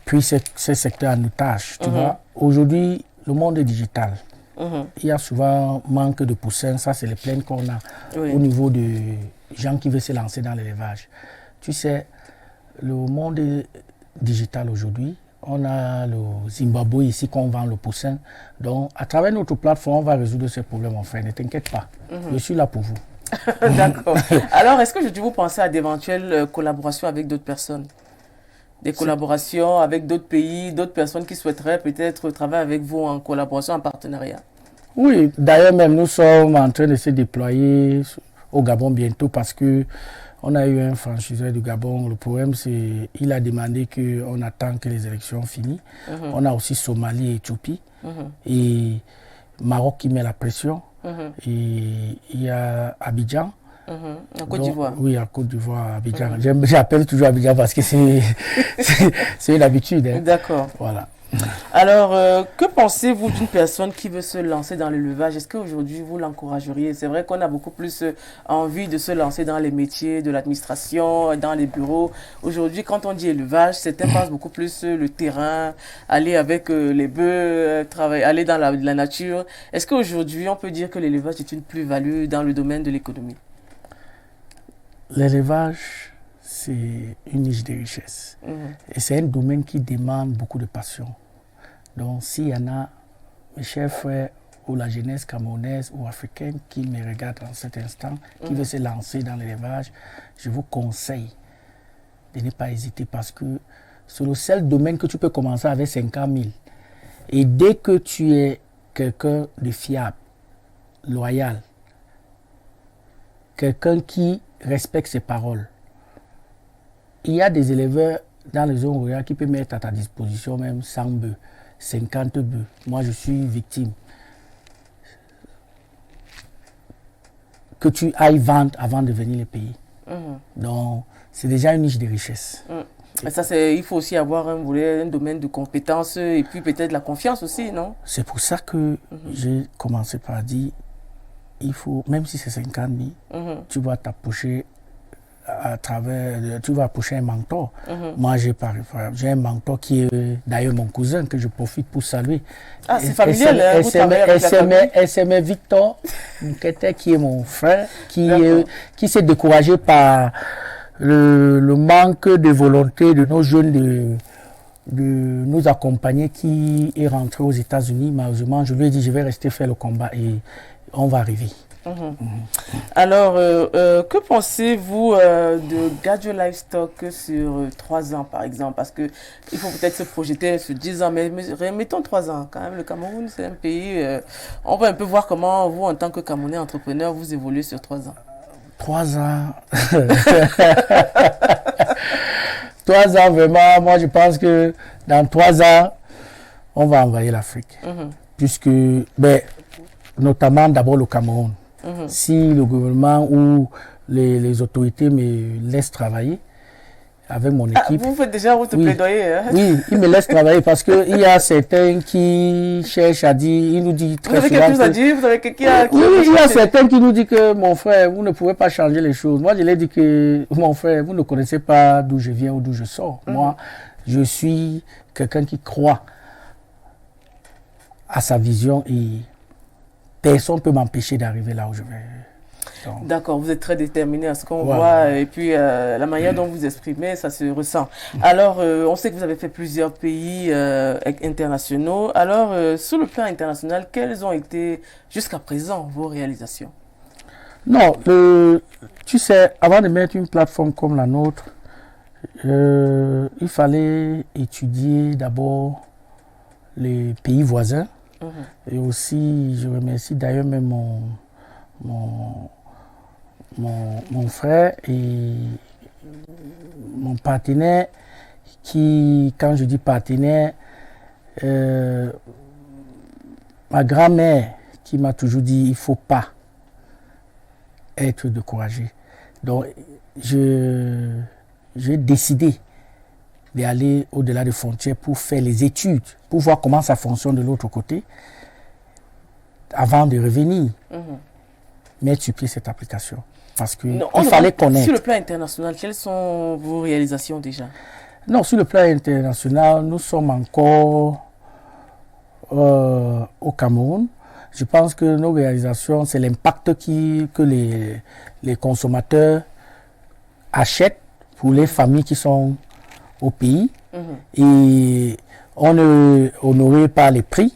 pris ces secteurs en otage. Tu vois, aujourd'hui, le monde est digital. Il y a souvent manque de poussins. Ça, c'est les plaintes qu'on a au niveau de gens qui veulent se lancer dans l'élevage. Tu sais, le monde est digital aujourd'hui. On a le Zimbabwe ici qu'on vend le poussin. Donc, à travers notre plateforme, on va résoudre ces problèmes, mon frère. Ne t'inquiète pas. Je suis là pour vous. D'accord. Alors, est-ce que je dis vous pensez à d'éventuelles collaborations avec d'autres personnes? Des collaborations avec d'autres pays, d'autres personnes qui souhaiteraient peut-être travailler avec vous en collaboration, en partenariat? Oui, d'ailleurs même, nous sommes en train de se déployer au Gabon bientôt parce que on a eu un franchiseur du Gabon. Le problème, c'est qu'il a demandé qu'on attend que les élections finissent. On a aussi Somalie et Éthiopie. Et Maroc qui met la pression. Et il y a Abidjan. En Côte d'Ivoire. Oui, en Côte d'Ivoire, Abidjan. J'appelle toujours Abidjan parce que c'est une habitude. Hein. D'accord. Voilà. Alors, que pensez-vous d'une personne qui veut se lancer dans l'élevage? Est-ce qu'aujourd'hui, vous l'encourageriez? C'est vrai qu'on a beaucoup plus envie de se lancer dans les métiers de l'administration, dans les bureaux. Aujourd'hui, quand on dit élevage, certains pensent beaucoup plus le terrain, aller avec les bœufs, travailler, aller dans la nature. Est-ce qu'aujourd'hui, on peut dire que l'élevage est une plus-value dans le domaine de l'économie? L'élevage, c'est une niche de richesse. Et c'est un domaine qui demande beaucoup de passion. Donc, s'il y en a, mes chers frères, ou la jeunesse camerounaise ou africaine qui me regarde en cet instant, qui veut se lancer dans l'élevage, je vous conseille de ne pas hésiter parce que c'est le seul domaine que tu peux commencer avec 50 000. Et dès que tu es quelqu'un de fiable, loyal, quelqu'un qui respecte ses paroles, il y a des éleveurs dans les zones rurales qui peuvent mettre à ta disposition même 100 bœufs, 50 bœufs. Moi, je suis victime. Que tu ailles vendre avant de venir les payer. Donc, c'est déjà une niche de richesse. Mais ça, il faut aussi avoir un domaine de compétences et puis peut-être la confiance aussi, non? C'est pour ça que j'ai commencé par dire, il faut, même si c'est 50 000, tu vas t'approcher à travers, tu vas approcher un mentor. Moi, j'ai un mentor qui est d'ailleurs mon cousin que je profite pour saluer. Ah, c'est familial, hein, vous travaillez avec la famille. SM Victor, qui est mon frère, qui s'est découragé par le manque de volonté de nos jeunes de nous accompagner, qui est rentré aux États-Unis. Malheureusement, je lui ai dit, je vais rester faire le combat et on va arriver. Alors, que pensez-vous de Gadjo Livestock sur 3 ans, par exemple? Parce qu'il faut peut-être se projeter sur 10 ans, mais mettons 3 ans. Quand même, le Cameroun, c'est un pays... on va un peu voir comment vous, en tant que Camerounais entrepreneur, vous évoluez sur 3 ans. 3 ans 3 ans, vraiment, moi je pense que dans 3 ans, on va envahir l'Afrique. Puisque, notamment d'abord le Cameroun. Si le gouvernement ou les autorités me laissent travailler avec mon équipe. Vous faites déjà votre plaidoyer. Hein? Oui, ils me laissent travailler parce qu'il y a certains qui cherchent à dire, ils nous disent très souvent. Vous avez quelque chose à dire? Vous avez quelqu'un qui... Oui, il y a certains qui nous disent que mon frère, vous ne pouvez pas changer les choses. Moi, je leur dis que mon frère, vous ne connaissez pas d'où je viens ou d'où je sors. Moi, je suis quelqu'un qui croit à sa vision et personne ne peut m'empêcher d'arriver là où je vais. D'accord, vous êtes très déterminé à ce qu'on voit et puis la manière dont vous exprimez, ça se ressent. Alors, on sait que vous avez fait plusieurs pays internationaux. Alors, sur le plan international, quelles ont été jusqu'à présent vos réalisations? Non, tu sais, avant de mettre une plateforme comme la nôtre, il fallait étudier d'abord les pays voisins. Et aussi, je remercie d'ailleurs même mon frère et mon partenaire qui, quand je dis partenaire, ma grand-mère qui m'a toujours dit il ne faut pas être découragé. Donc, j'ai décidé d'aller au-delà des frontières pour faire les études, pour voir comment ça fonctionne de l'autre côté. avant de revenir, mettre sur pied cette application. Parce qu'il il fallait connaître. Sur le plan international, quelles sont vos réalisations déjà? Non, sur le plan international, nous sommes encore au Cameroun. Je pense que nos réalisations, c'est l'impact que les consommateurs achètent pour les familles qui sont au pays. Et on est honoré par les prix.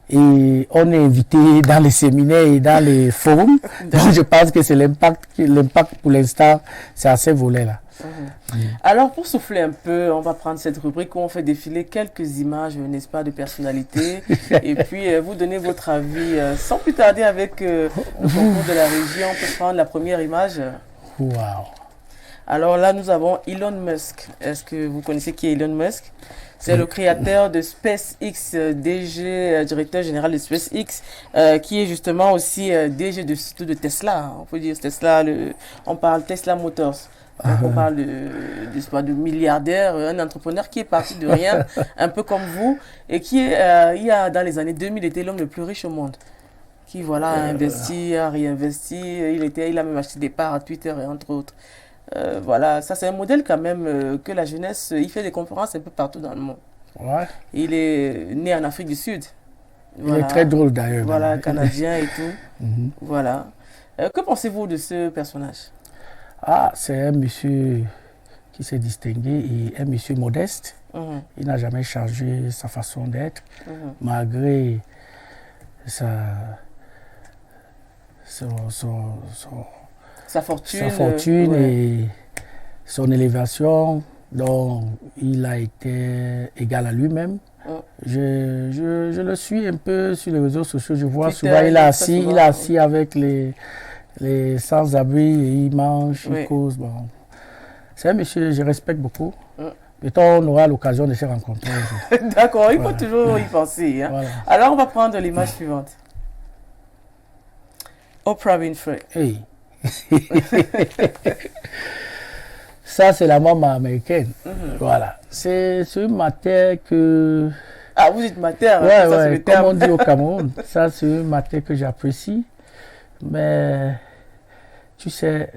Et on est invité dans les séminaires et dans les forums. Donc je pense que c'est l'impact pour l'instant, c'est assez volé là. Alors pour souffler un peu, on va prendre cette rubrique où on fait défiler quelques images, n'est-ce pas, de personnalités. Et puis vous donnez votre avis sans plus tarder avec le concours de la région. On peut prendre la première image. Wow. Alors là, nous avons Elon Musk. Est-ce que vous connaissez qui est Elon Musk? C'est le créateur de SpaceX, DG, directeur général de SpaceX, qui est justement aussi DG de Tesla. On peut dire Tesla, on parle Tesla Motors. Donc on parle de milliardaire, un entrepreneur qui est parti de rien, un peu comme vous, et qui, il y a dans les années 2000, était l'homme le plus riche au monde. Qui voilà, a investi, a réinvesti, il a même acheté des parts à Twitter et entre autres. Voilà, ça c'est un modèle quand même que la jeunesse, il fait des conférences un peu partout dans le monde. Ouais. Il est né en Afrique du Sud. Voilà. Il est très drôle d'ailleurs. Voilà, canadien et tout. Voilà. Que pensez-vous de ce personnage? Ah, c'est un monsieur qui s'est distingué et un monsieur modeste. Il n'a jamais changé sa façon d'être, malgré sa fortune et son élévation. Donc, il a été égal à lui-même. Je le suis un peu sur les réseaux sociaux. Je vois souvent, il est assis avec les sans-abri et il mange, il cause. Bon. C'est un monsieur que je respecte beaucoup. Peut-être on aura l'occasion de se rencontrer un jour. D'accord, il faut toujours y penser. Hein. Voilà. Alors, on va prendre l'image suivante. Oprah Winfrey. Hey. Ça, c'est la maman américaine. Voilà. C'est une matière que... Ah, vous êtes matière. Ouais, comme on dit au Cameroun. Ça, c'est une matière que j'apprécie. Mais, tu sais,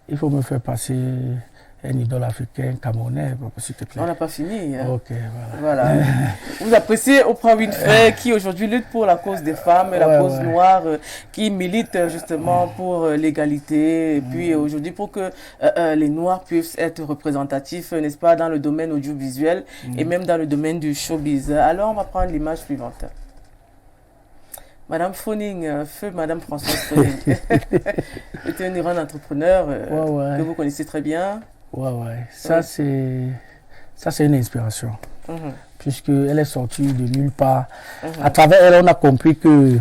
il faut me faire passer un idole africain, camerounais, s'il te plaît. On n'a pas fini. Hein. Ok, voilà. Vous appréciez Oprah Winfrey qui aujourd'hui lutte pour la cause des femmes, la cause noire, qui milite justement pour l'égalité, et puis aujourd'hui pour que les Noirs puissent être représentatifs, n'est-ce pas, dans le domaine audiovisuel et même dans le domaine du showbiz. Alors on va prendre l'image suivante. Madame Phoning, feu Madame Françoise Phoning. C'est une grande entrepreneur que vous connaissez très bien. Ouais. Ça, c'est une inspiration. Puisqu'elle est sortie de nulle part. À travers elle, on a compris que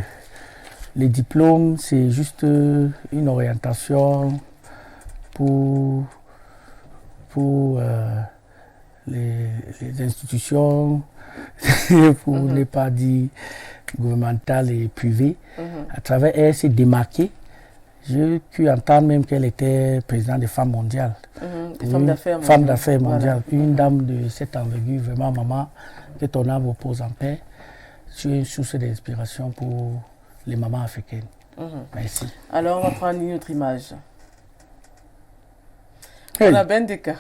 les diplômes, c'est juste une orientation pour les institutions, pour ne pas dire gouvernementales et privées. À travers elle, s'est démarquée. J'ai pu entendre même qu'elle était présidente des femmes mondiales. Des femmes d'affaires mondiales. Voilà. Une dame de cette envergure, vraiment, maman, que ton âme repose en paix. Tu es une source d'inspiration pour les mamans africaines. Merci. Alors, on va prendre une autre image. On a Bendeka,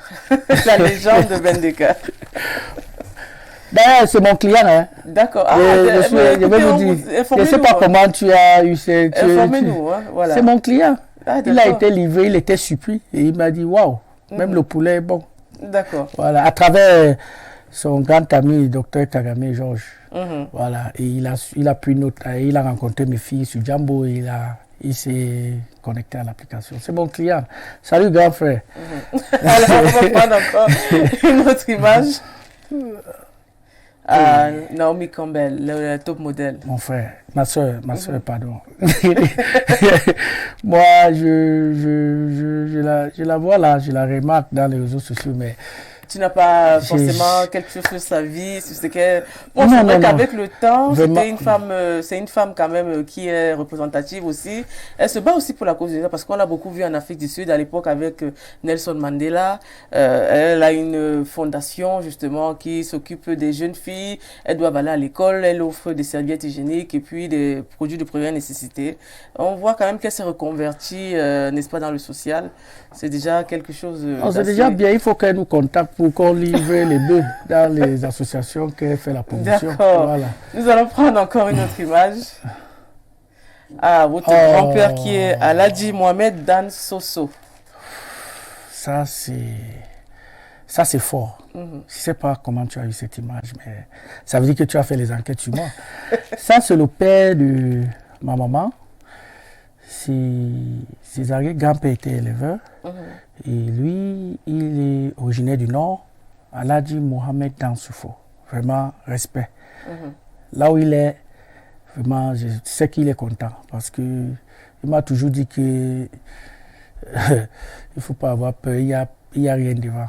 la légende de Bendeka. Ben, c'est mon client. Hein. D'accord. Je vais vous dire. Je ne sais pas comment tu as eu cette... Informez-nous. Hein, voilà. C'est mon client. Il a été livré, il était surpris. Et il m'a dit, waouh, même le poulet est bon. D'accord. Voilà, à travers son grand ami, Dr Kagame Georges. Voilà, et il a pris note, il a rencontré mes filles sur Jambo et il s'est connecté à l'application. C'est mon client. Salut, grand frère. Alors, on va prendre encore une autre image. Naomi Campbell, le top modèle. Mon frère, ma soeur, pardon. Moi, je la vois là, je la remarque dans les réseaux sociaux, mais Tu n'as pas forcément quelque chose sur sa vie, sur ce qu'elle... Bon, c'est vrai qu'avec le temps, c'est une femme quand même qui est représentative aussi. Elle se bat aussi pour la cause des gens, parce qu'on l'a beaucoup vu en Afrique du Sud à l'époque avec Nelson Mandela. Elle a une fondation justement qui s'occupe des jeunes filles. Elles doivent aller à l'école, elle offre des serviettes hygiéniques et puis des produits de première nécessité. On voit quand même qu'elle s'est reconvertie, n'est-ce pas, dans le social. C'est déjà quelque chose... c'est déjà bien, il faut qu'elle nous contacte pour qu'on livre les deux dans les associations qu'elle fait la promotion. D'accord. Voilà. Nous allons prendre encore une autre image. Ah, votre grand-père qui est Aladji Mohamed Dan Soso. Ça, c'est fort. Je ne sais pas comment tu as eu cette image, mais ça veut dire que tu as fait les enquêtes sur moi. Ça, c'est le père de ma maman. Ses arrière-grands-pères étaient éleveurs. Et lui, il est originaire du Nord, Aladji Mohamed Dan Soso. Vraiment, respect. Là où il est, vraiment, je sais qu'il est content parce qu'il m'a toujours dit que il ne faut pas avoir peur, il n'y a rien devant.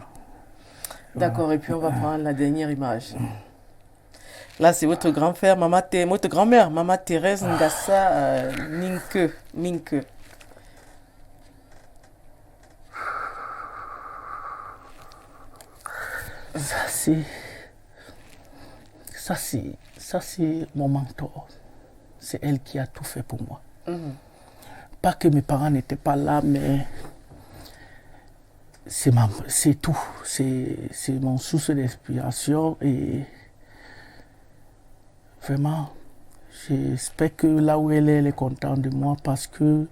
D'accord, et puis on va prendre la dernière image. Là, c'est votre grand-père, votre grand-mère, Maman Thérèse Ngassa Minke. Ça, c'est mon mentor. C'est elle qui a tout fait pour moi. Pas que mes parents n'étaient pas là, mais c'est tout. C'est mon source d'inspiration et vraiment, j'espère que là où elle est contente de moi parce que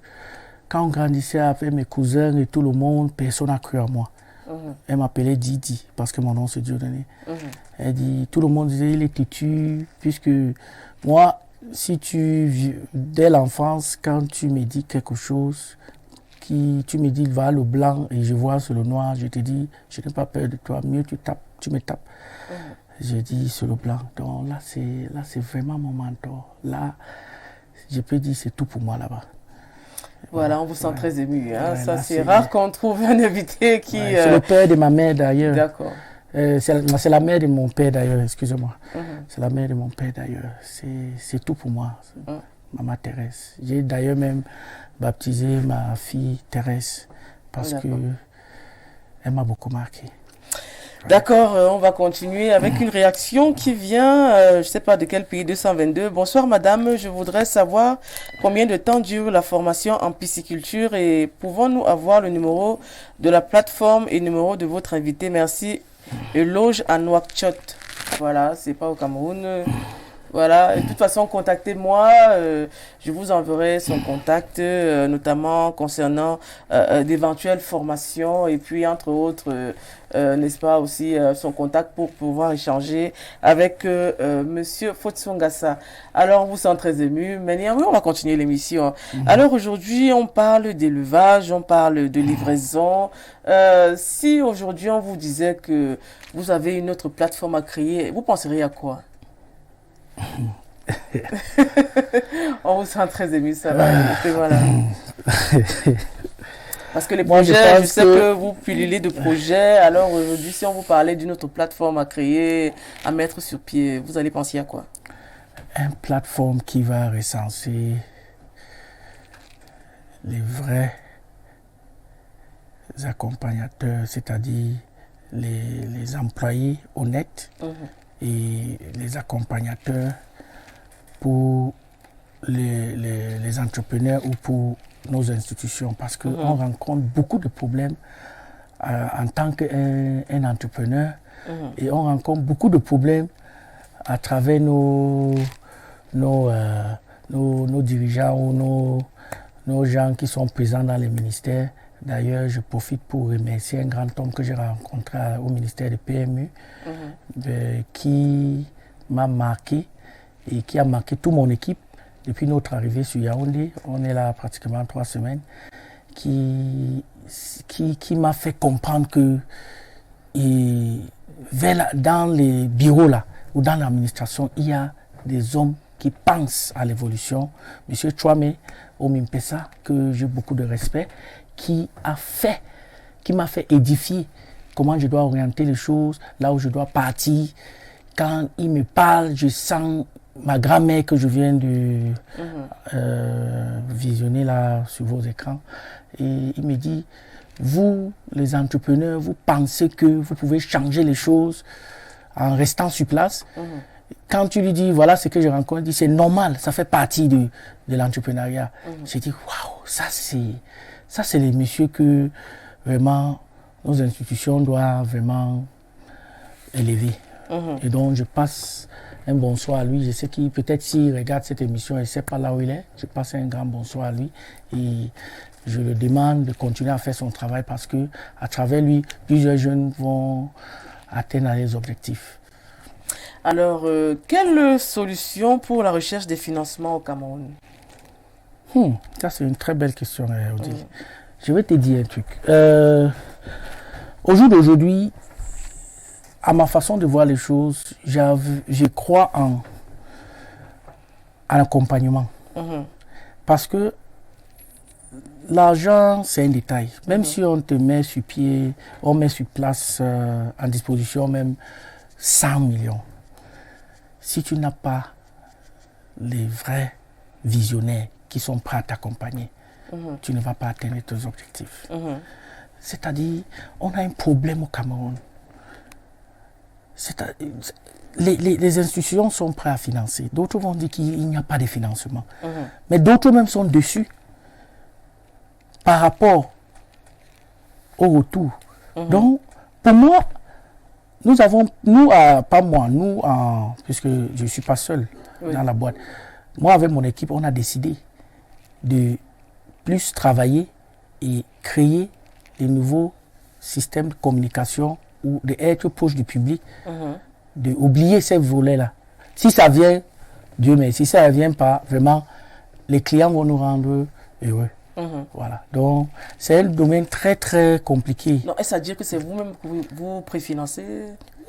quand on grandissait avec mes cousins et tout le monde, personne n'a cru en moi. Elle m'appelait Didi parce que mon nom c'est Dieudonné. Elle dit, tout le monde disait il est têtu puisque moi, dès l'enfance, quand tu me dis quelque chose, tu me dis va le blanc et je vois sur le noir, je te dis je n'ai pas peur de toi, mieux tu me tapes. Je dis sur le blanc. Donc là c'est vraiment mon mentor. Là, je peux dire c'est tout pour moi là-bas. Voilà, on vous sent très ému. Hein? Ça, c'est rare qu'on trouve un invité qui... c'est le père de ma mère d'ailleurs. D'accord. C'est la mère de mon père d'ailleurs, excusez-moi. C'est la mère de mon père d'ailleurs. C'est tout pour moi, Maman Thérèse. J'ai d'ailleurs même baptisé ma fille Thérèse parce que elle m'a beaucoup marqué. D'accord, on va continuer avec une réaction qui vient, je ne sais pas de quel pays, 222. Bonsoir madame, je voudrais savoir combien de temps dure la formation en pisciculture et pouvons-nous avoir le numéro de la plateforme et le numéro de votre invité. Merci. Loge à Nouakchott. Voilà, c'est pas au Cameroun. Voilà, de toute façon, contactez-moi, je vous enverrai son contact, notamment concernant d'éventuelles formations et puis entre autres, n'est-ce pas, aussi son contact pour pouvoir échanger avec Monsieur Fotsongassa. Alors, on vous sent très ému, mais néanmoins, on va continuer l'émission. Alors, aujourd'hui, on parle d'élevage, on parle de livraison. Si aujourd'hui, on vous disait que vous avez une autre plateforme à créer, vous penseriez à quoi? On vous sent très ému, ça va. Voilà. Parce que les projets, je sais que vous pullulez de projets. Alors aujourd'hui, si on vous parlait d'une autre plateforme à créer, à mettre sur pied, vous allez penser à quoi? Une plateforme qui va recenser les vrais accompagnateurs, c'est-à-dire les employés honnêtes. Et les accompagnateurs pour les entrepreneurs ou pour nos institutions parce qu'on rencontre beaucoup de problèmes en tant qu'un entrepreneur et on rencontre beaucoup de problèmes à travers nos dirigeants ou nos gens qui sont présents dans les ministères. D'ailleurs, je profite pour remercier un grand homme que j'ai rencontré au ministère de PMU qui m'a marqué et qui a marqué toute mon équipe depuis notre arrivée sur Yaoundé. On est là pratiquement 3 semaines. Qui m'a fait comprendre que dans les bureaux là, ou dans l'administration, il y a des hommes qui pensent à l'évolution. Monsieur Chouame Omimpesa, que j'ai beaucoup de respect, qui m'a fait édifier comment je dois orienter les choses, là où je dois partir. Quand il me parle, je sens ma grand-mère que je viens de visionner là sur vos écrans. Et il me dit, vous, les entrepreneurs, vous pensez que vous pouvez changer les choses en restant sur place. Quand tu lui dis, voilà ce que je rencontre, il dit, c'est normal, ça fait partie de l'entrepreneuriat. J'ai dit, waouh, ça c'est les messieurs que vraiment nos institutions doivent vraiment élever. Et donc je passe un bonsoir à lui. Je sais qu'il peut-être s'il regarde cette émission, il ne sait pas là où il est. Je passe un grand bonsoir à lui et je le demande de continuer à faire son travail parce que à travers lui, plusieurs jeunes vont atteindre les objectifs. Alors, quelle solution pour la recherche des financements au Cameroun? Ça, c'est une très belle question, Audi. Je vais te dire un truc. Au jour d'aujourd'hui, à ma façon de voir les choses, je crois en accompagnement. Parce que l'argent, c'est un détail. Même si on te met sur pied, on met sur place en disposition même 100 millions. Si tu n'as pas les vrais visionnaires qui sont prêts à t'accompagner, tu ne vas pas atteindre tes objectifs. C'est-à-dire, on a un problème au Cameroun. Les institutions sont prêtes à financer. D'autres vont dire qu'il n'y a pas de financement. Mais d'autres même sont dessus par rapport au retour. Donc, pour moi, puisque je ne suis pas seul dans la boîte, moi avec mon équipe, on a décidé de plus travailler et créer des nouveaux systèmes de communication ou d'être proche du public, d'oublier ces volets-là. Si ça vient, Dieu merci. Si ça ne vient pas, vraiment, les clients vont nous rendre heureux. Voilà. Donc, c'est un domaine très, très compliqué. Non, est-ce à dire que c'est vous-même que vous préfinancez?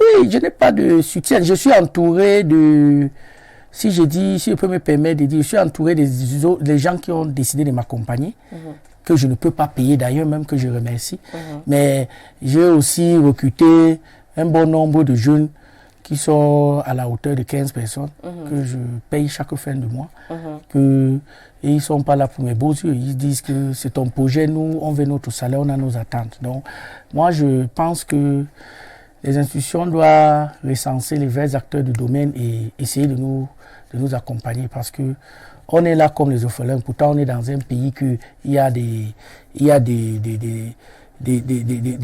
Oui, je n'ai pas de soutien. Je suis entouré de... Si je peux me permettre de dire, je suis entouré des gens qui ont décidé de m'accompagner, que je ne peux pas payer d'ailleurs, même que je remercie. Mais j'ai aussi recruté un bon nombre de jeunes qui sont à la hauteur de 15 personnes, que je paye chaque fin de mois. Et ils ne sont pas là pour mes beaux yeux. Ils disent que c'est ton projet, nous, on veut notre salaire, on a nos attentes. Donc, moi, je pense que les institutions doivent recenser les vrais acteurs du domaine et essayer de nous accompagner parce que on est là comme les orphelins. Pourtant, on est dans un pays où il y a des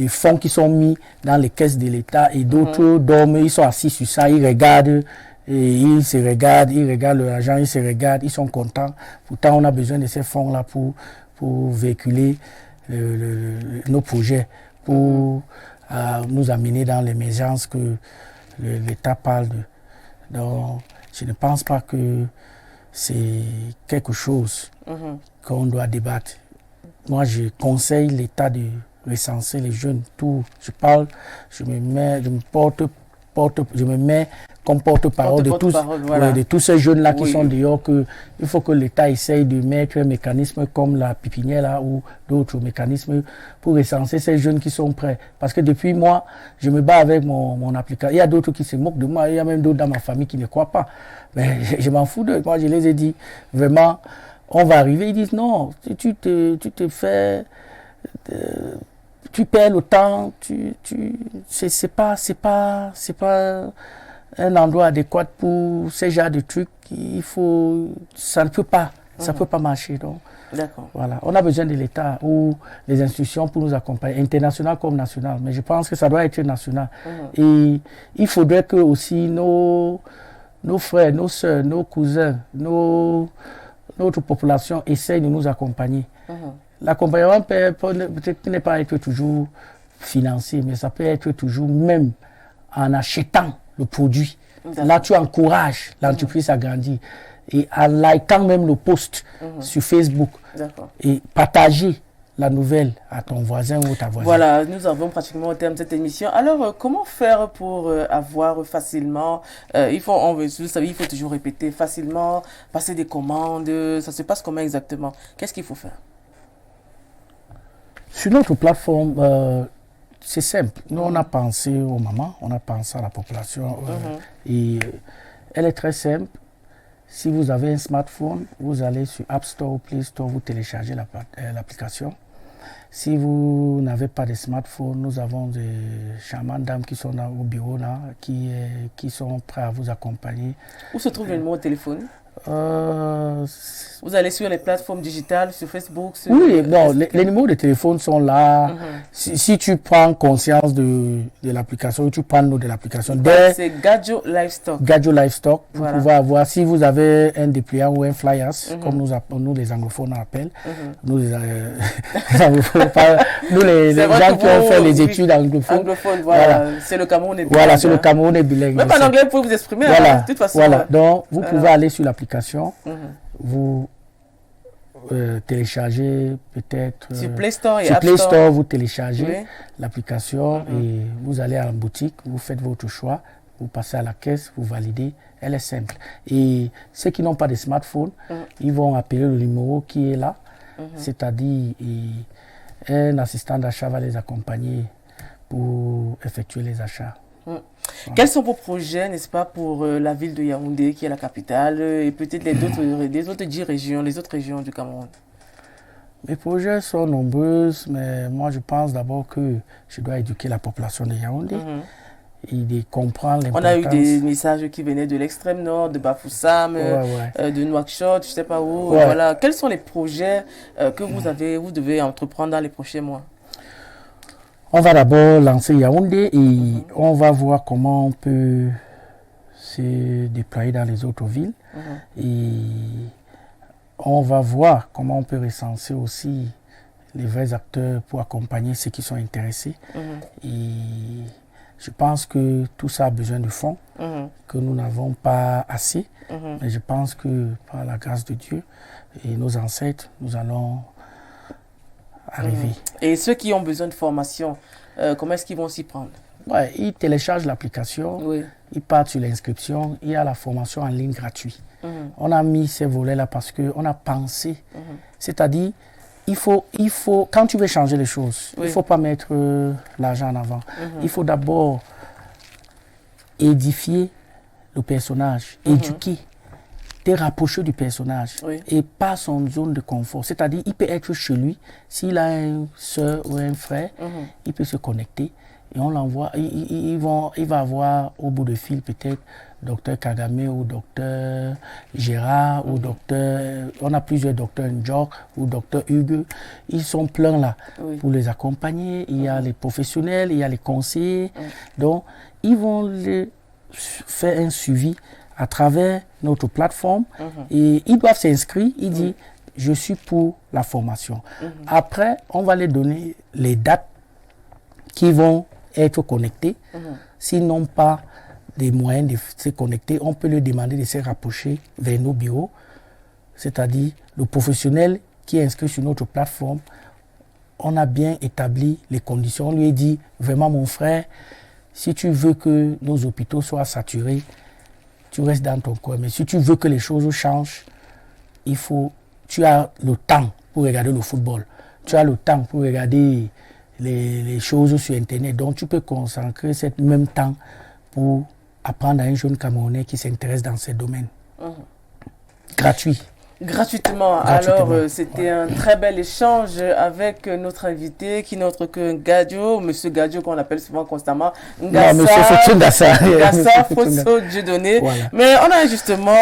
fonds qui sont mis dans les caisses de l'État et d'autres dorment, ils sont assis sur ça, ils regardent. Et ils se regardent, ils regardent l'argent, ils se regardent, ils sont contents. Pourtant, on a besoin de ces fonds-là pour véhiculer nos projets, pour nous amener dans l'émergence que l'État parle de. Donc, je ne pense pas que c'est quelque chose qu'on doit débattre. Moi, je conseille l'État de recenser les jeunes. Je me mets comme porte-parole de tous ces jeunes-là qui sont dehors. Il faut que l'État essaye de mettre un mécanisme comme la pépinière là, ou d'autres mécanismes pour recenser ces jeunes qui sont prêts. Parce que depuis moi, je me bats avec mon application. Il y a d'autres qui se moquent de moi, il y a même d'autres dans ma famille qui ne croient pas. Mais je m'en fous d'eux. Moi, je les ai dit, vraiment, on va arriver. Ils disent non, tu perds le temps, c'est pas un endroit adéquat pour ce genre de trucs. Ça ne peut pas marcher. Donc, voilà. On a besoin de l'État ou des institutions pour nous accompagner, international comme national. Mais je pense que ça doit être national. Et il faudrait que aussi nos frères, nos soeurs, nos cousins, notre population essayent de nous accompagner. L'accompagnement peut-être ne pas être toujours financier, mais ça peut être toujours même en achetant le produit. Là, tu encourages l'entreprise à grandir. Et en likant même le post sur Facebook. Et partager la nouvelle à ton voisin ou ta voisine. Voilà, nous avons pratiquement au terme de cette émission. Alors, comment faire pour avoir facilement, vous savez, il faut toujours répéter facilement, passer des commandes, ça se passe comment exactement? Qu'est-ce qu'il faut faire? Sur notre plateforme, c'est simple. Nous, on a pensé aux mamans, on a pensé à la population. Et elle est très simple. Si vous avez un smartphone, vous allez sur App Store ou Play Store, vous téléchargez l'application. Si vous n'avez pas de smartphone, nous avons des charmantes dames qui sont là au bureau, là, qui sont prêts à vous accompagner. Où se trouve le numéro de téléphone? Vous allez sur les plateformes digitales, sur Facebook? Oui, bon, les numéros de téléphone sont là. Si tu prends conscience de l'application, tu prends le nom de l'application. C'est Gadjo Livestock. Gadjo Livestock, vous pouvez avoir, si vous avez un dépliant ou un flyers, comme nous les anglophones appellent, nous les gens qui ont fait les études anglophones. Voilà. C'est le Cameroun est bilingue. Voilà, c'est le Cameroun est bilingue. Même en anglais, vous pouvez vous exprimer, voilà, de toute façon. Voilà, donc vous pouvez aller sur l'application, vous téléchargez peut-être sur Play Store et sur App Play Store. Store, vous téléchargez l'application et vous allez en boutique, vous faites votre choix, vous passez à la caisse, vous validez, elle est simple. Et ceux qui n'ont pas de smartphone, ils vont appeler le numéro qui est là, c'est-à-dire un assistant d'achat va les accompagner pour effectuer les achats. Quels sont vos projets, n'est-ce pas, pour la ville de Yaoundé, qui est la capitale, et peut-être les autres 10 régions, les autres régions du Cameroun? Mes projets sont nombreux, mais moi je pense d'abord que je dois éduquer la population de Yaoundé et de comprendre l'importance. On a eu des messages qui venaient de l'extrême nord, de Bafoussam, de Nouakchott, je ne sais pas où. Voilà. Quels sont les projets que vous devez entreprendre dans les prochains mois? On va d'abord lancer Yaoundé et on va voir comment on peut se déployer dans les autres villes. Et on va voir comment on peut recenser aussi les vrais acteurs pour accompagner ceux qui sont intéressés. Et je pense que tout ça a besoin de fonds, que nous n'avons pas assez. Mais je pense que par la grâce de Dieu et nos ancêtres, nous allons arriver. Et ceux qui ont besoin de formation, comment est-ce qu'ils vont s'y prendre? Ils téléchargent l'application, ils partent sur l'inscription, il y a la formation en ligne gratuite. On a mis ces volets-là parce qu'on a pensé, c'est-à-dire, il faut, quand tu veux changer les choses, il ne faut pas mettre l'argent en avant. Il faut d'abord édifier le personnage, éduquer, te rapprocher du personnage et pas son zone de confort. C'est-à-dire, il peut être chez lui, s'il a une soeur ou un frère, il peut se connecter et on l'envoie. Il va avoir au bout de fil peut-être docteur Kagame ou docteur Gérard ou docteur, on a plusieurs docteurs Njok ou docteur Hugo. Ils sont pleins là pour les accompagner. Il y a les professionnels, il y a les conseillers. Donc, ils vont les faire un suivi à travers notre plateforme et ils doivent s'inscrire. Ils disent, je suis pour la formation. Après, on va les donner les dates qui vont être connectés. S'ils n'ont pas des moyens de se connecter, on peut leur demander de se rapprocher vers nos bureaux. C'est-à-dire, le professionnel qui est inscrit sur notre plateforme, on a bien établi les conditions. On lui a dit, vraiment mon frère, si tu veux que nos hôpitaux soient saturés, tu restes dans ton coin. Mais si tu veux que les choses changent, tu as le temps pour regarder le football. Tu as le temps pour regarder les choses sur Internet. Donc, tu peux consacrer ce même temps pour apprendre à un jeune Camerounais qui s'intéresse dans ces domaines. Gratuit. Gratuitement. Alors, c'était un très bel échange avec notre invité, qui n'est autre que Gadjo, Monsieur Gadjo, qu'on appelle souvent constamment Ngassa Fosso Dieudonné. Mais on a justement,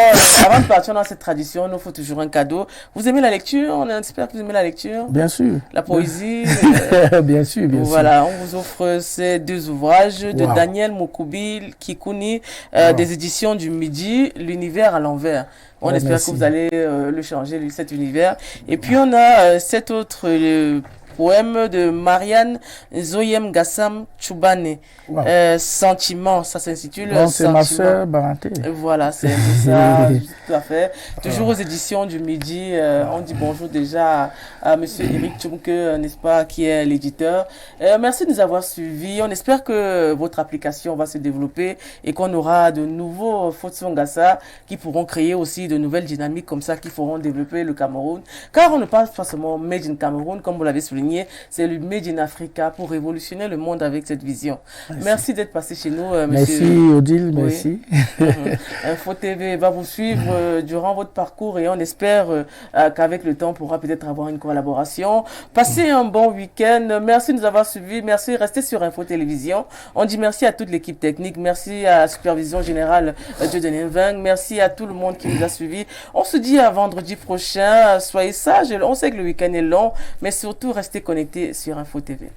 avant de partir dans cette tradition, il nous faut toujours un cadeau. Vous aimez la lecture? On espère que vous aimez la lecture. Bien sûr. La poésie. Bien sûr, bien sûr. Voilà, on vous offre ces 2 ouvrages de Daniel Moukoubi Kikouni, des éditions du Midi, L'univers à l'envers. On espère que vous allez le changer, cet univers. Et puis, on a cet autre poème de Marianne Zoyem Gassam Choubane. Sentiment, ça s'intitule Sentiment. C'est ma sœur Baranté. Voilà, c'est ça, tout à fait. Toujours aux éditions du Midi, on dit bonjour déjà à monsieur Eric Tchoumke, n'est-ce pas, qui est l'éditeur. Merci de nous avoir suivis. On espère que votre application va se développer et qu'on aura de nouveaux Fosso Ngassa qui pourront créer aussi de nouvelles dynamiques comme ça, qui feront développer le Cameroun. Car on ne parle pas seulement Made in Cameroun, comme vous l'avez souligné, souligner, c'est le Made in Africa pour révolutionner le monde avec cette vision. Merci d'être passé chez nous, Merci monsieur. Odile, Oui. merci. Info TV va vous suivre durant votre parcours et on espère qu'avec le temps, on pourra peut-être avoir une collaboration. Passez un bon week-end. Merci de nous avoir suivis. Merci. Restez sur Info Télévision. On dit merci à toute l'équipe technique. Merci à la supervision générale Dieudonné Mveng. Merci à tout le monde qui nous a suivis. On se dit à vendredi prochain. Soyez sages. On sait que le week-end est long, mais surtout restez connectés sur Info TV.